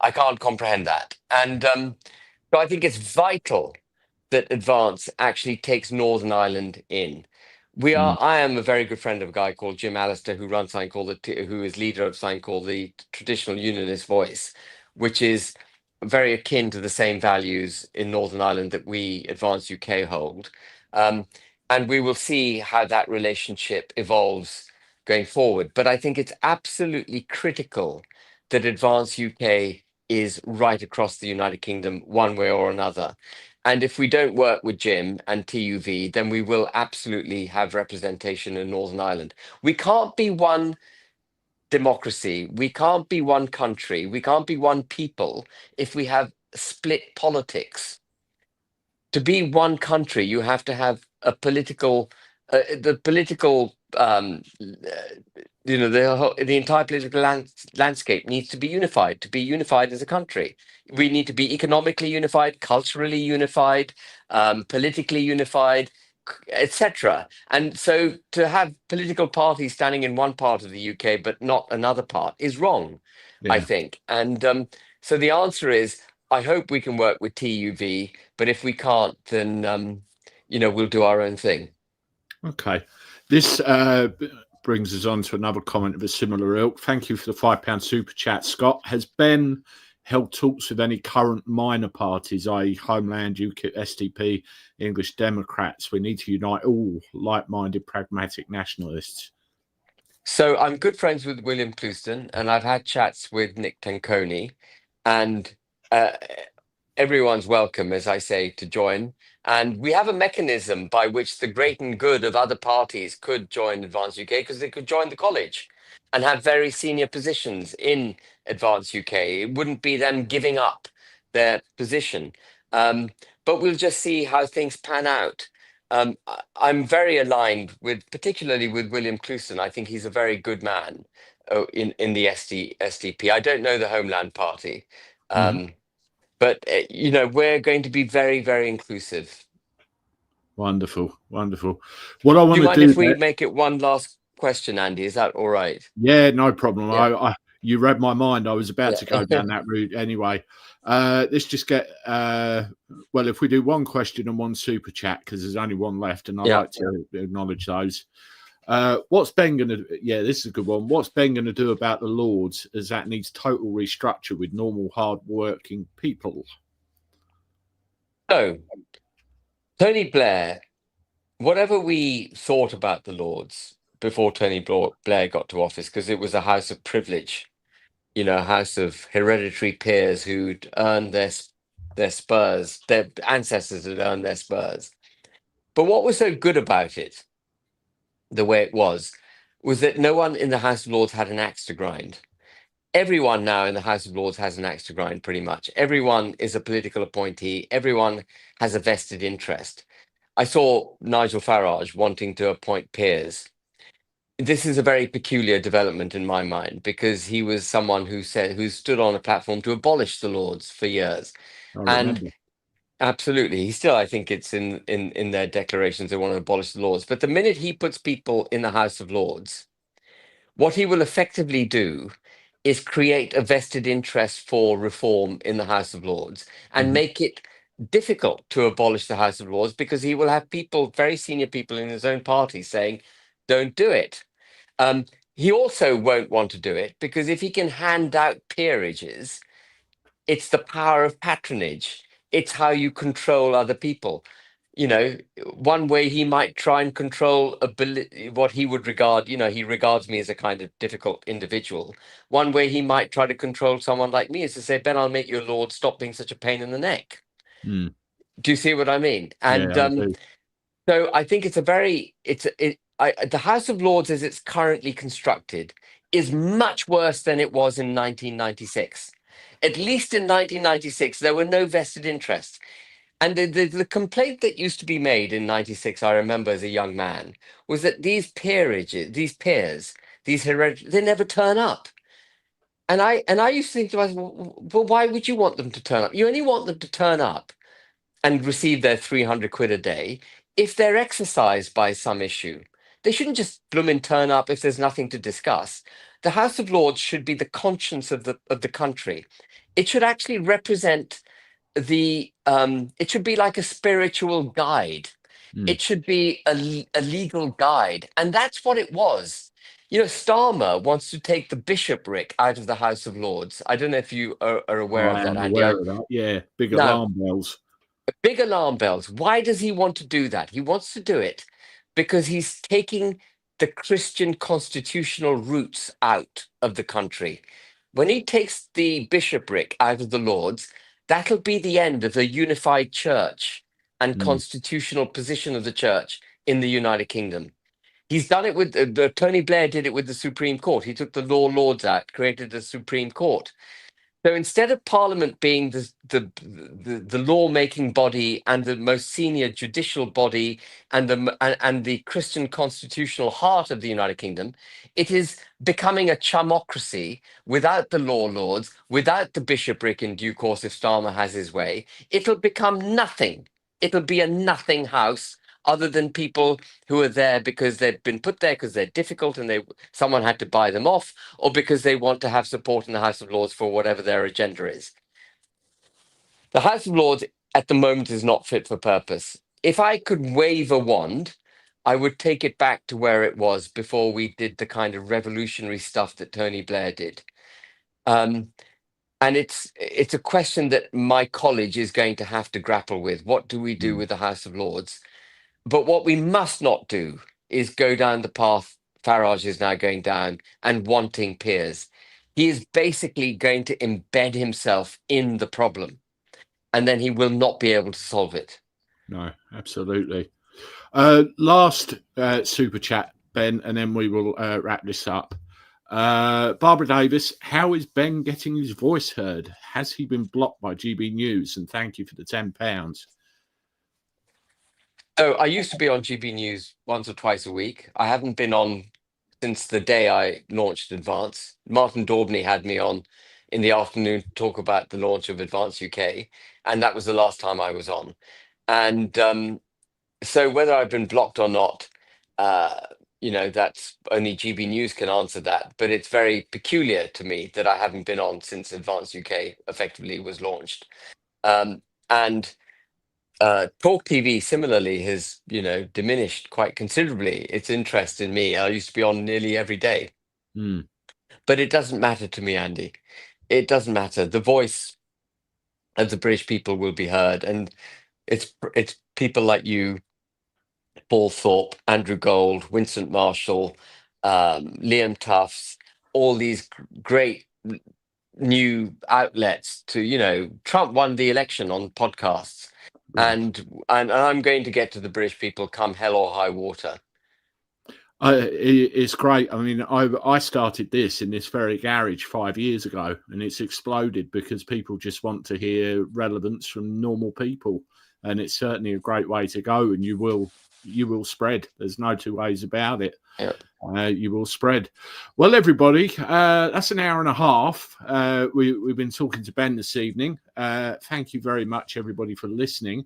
I can't comprehend that. And so I think it's vital that Advance actually takes Northern Ireland in. I am a very good friend of a guy called Jim Allister, who runs something called who is leader of something called the Traditional Unionist Voice, which is very akin to the same values in Northern Ireland that we Advance UK hold. And we will see how that relationship evolves going forward. But I think it's absolutely critical that Advance UK is right across the United Kingdom one way or another. And if we don't work with Jim and TUV, then we will absolutely have representation in Northern Ireland. We can't be one democracy. We can't be one country. We can't be one people if we have split politics. To be one country, you have to have a political, the political, the entire political landscape needs to be unified. To be unified as a country, we need to be economically unified, culturally unified, politically unified, etc. And so to have political parties standing in one part of the UK but not another part is wrong, I think. And so the answer is, I hope we can work with TUV, but if we can't, then we'll do our own thing. Okay. This brings us on to another comment of a similar ilk. Thank you for the £5 super chat, Scott. Has Ben held talks with any current minor parties, i.e. Homeland, UKIP, SDP, English Democrats? We need to unite all like-minded, pragmatic nationalists. So I'm good friends with William Clouston, and I've had chats with Nick Tanconi, and everyone's welcome, as I say, to join. And we have a mechanism by which the great and good of other parties could join Advance UK, because they could join the college and have very senior positions in Advance UK. It wouldn't be them giving up their position. But we'll just see how things pan out. I'm very aligned with, particularly with William Clouston. I think he's a very good man in the SDP. I don't know the Homeland Party, Mhm. but you know, we're going to be very, very inclusive. Wonderful, wonderful. What I Do want you to mind do if we there, make it one last question, Andy? Is that all right? yeah, no problem. Yeah. You read my mind. I was about to go Yeah. down that route anyway. Let's just get well, if we do one question and one super chat, because there's only one left, and I Yeah. like to acknowledge those. What's Ben going to? Yeah, this is a good one. What's Ben going to do about the Lords, as that needs total restructure with normal, hard-working people? So, Tony Blair, whatever we thought about the Lords before Tony Blair got to office, because it was a house of privilege, you know, a house of hereditary peers who'd earned their spurs, their ancestors had earned their spurs. But what was so good about it, the way it was that no one in the House of Lords had an axe to grind. Everyone now in the House of Lords has an axe to grind, pretty much. Everyone is a political appointee. Everyone has a vested interest. I saw Nigel Farage wanting to appoint peers. This is a very peculiar development in my mind, because he was someone who stood on a platform to abolish the Lords for years. I And remember. absolutely, he still, I think it's in their declarations, they want to abolish the Lords. But the minute he puts people in the House of Lords, what he will effectively do is create a vested interest for reform in the House of Lords and Mhm. make it difficult to abolish the House of Lords, because he will have people, very senior people in his own party, saying, don't do it. Um, he also won't want to do it because if he can hand out peerages, it's the power of patronage. It's how you control other people. You know, one way he might try and control what he would regard, you know, he regards me as a kind of difficult individual. One way he might try to control someone like me is to say, Ben, I'll make you a lord, stop being such a pain in the neck. Mm. Do you see what I mean? Yeah, And I do. so I think it's a very, the House of Lords as it's currently constructed is much worse than it was in 1996. At least in 1996, there were no vested interests. And the complaint that used to be made in 96, I remember as a young man, was that these peerages, these peers, these hereditary, they never turn up. And I used to think to myself, well, why would you want them to turn up? You only want them to turn up and receive their 300 quid a day if they're exercised by some issue. They shouldn't just bloomin' turn up if there's nothing to discuss. The House of Lords should be the conscience of the country. It should actually represent it should be like a spiritual guide. Mm. It should be a legal guide. And that's what it was. You know, Starmer wants to take the bishopric out of the House of Lords. I don't know if you are aware of I that, am Andy. aware of that. Yeah, big Now, alarm bells. big alarm bells. Why does he want to do that? He wants to do it because he's taking the Christian constitutional roots out of the country. When he takes the bishopric out of the Lords, that'll be the end of the unified church and Mm. constitutional position of the church in the United Kingdom. He's done it with Tony Blair did it with the Supreme Court. He took the Law Lords Act, created the Supreme Court. So instead of Parliament being the law-making body and the most senior judicial body and the Christian constitutional heart of the United Kingdom, it is becoming a chumocracy without the law lords, without the bishopric in due course if Starmer has his way. It'll become nothing. It'll be a nothing house other than people who are there because they've been put there because they're difficult and someone had to buy them off, or because they want to have support in the House of Lords for whatever their agenda is. The House of Lords at the moment is not fit for purpose. If I could wave a wand, I would take it back to where it was before we did the kind of revolutionary stuff that Tony Blair did. And it's a question that my college is going to have to grapple with. What do we do Mm. with the House of Lords? But what we must not do is go down the path Farage is now going down and wanting peers. He is basically going to embed himself in the problem, and then he will not be able to solve it. No, absolutely. Last super chat, Ben, and then we will wrap this up. Barbara Davis, how is Ben getting his voice heard? Has he been blocked by GB News? And thank you for the £10. So I used to be on GB News once or twice a week. I haven't been on since the day I launched Advance. Martin Daubney had me on in the afternoon to talk about the launch of Advance UK, and that was the last time I was on. And so whether I've been blocked or not, that's only GB News can answer that. But it's very peculiar to me that I haven't been on since Advance UK effectively was launched. And Talk TV similarly has, diminished quite considerably its interest in me. I used to be on nearly every day. But it doesn't matter to me, Andy. It doesn't matter. The voice of the British people will be heard, and it's people like you, Paul Thorpe, Andrew Gold, Vincent Marshall, Liam Tufts, all these great new outlets to, Trump won the election on podcasts. And I'm going to get to the British people come hell or high water. It's great. I mean, I started this in this very garage 5 years ago, and it's exploded because people just want to hear relevance from normal people, and it's certainly a great way to go. And you will spread. There's no two ways about it. Yep. You will spread. Well, everybody, that's an hour and a half. We've been talking to Ben this evening. Thank you very much, everybody, for listening.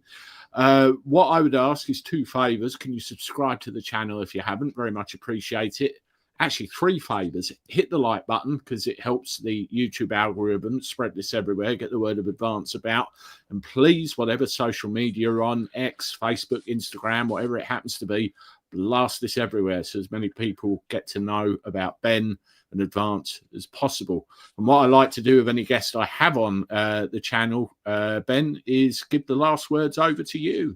What I would ask is 2 favors. Can you subscribe to the channel if you haven't? Very much appreciate it. Actually, 3 favors. Hit the like button because it helps the YouTube algorithm spread this everywhere, get the word of Advance about. And please, whatever social media you're on, X, Facebook, Instagram, whatever it happens to be, blast this everywhere so as many people get to know about Ben and Advance as possible. And what I like to do with any guest I have on the channel, Ben, is give the last words over to you.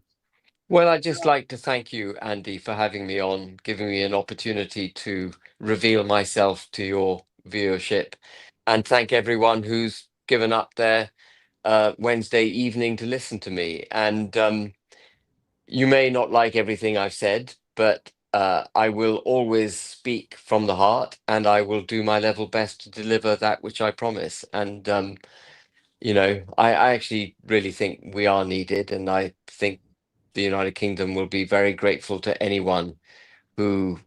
Well, I'd just like to thank you, Andy, for having me on, giving me an opportunity to reveal myself to your viewership, and thank everyone who's given up their Wednesday evening to listen to me. And you may not like everything I've said, but I will always speak from the heart, and I will do my level best to deliver that which I promise. And I actually really think we are needed, and I think the United Kingdom will be very grateful to anyone who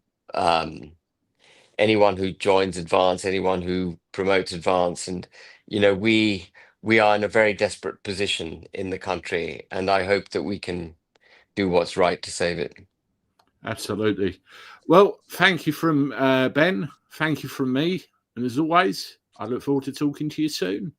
joins Advance, anyone who promotes Advance. And we are in a very desperate position in the country, and I hope that we can do what's right to save it. Absolutely. Well, thank you from Ben. Thank you from me. And as always, I look forward to talking to you soon.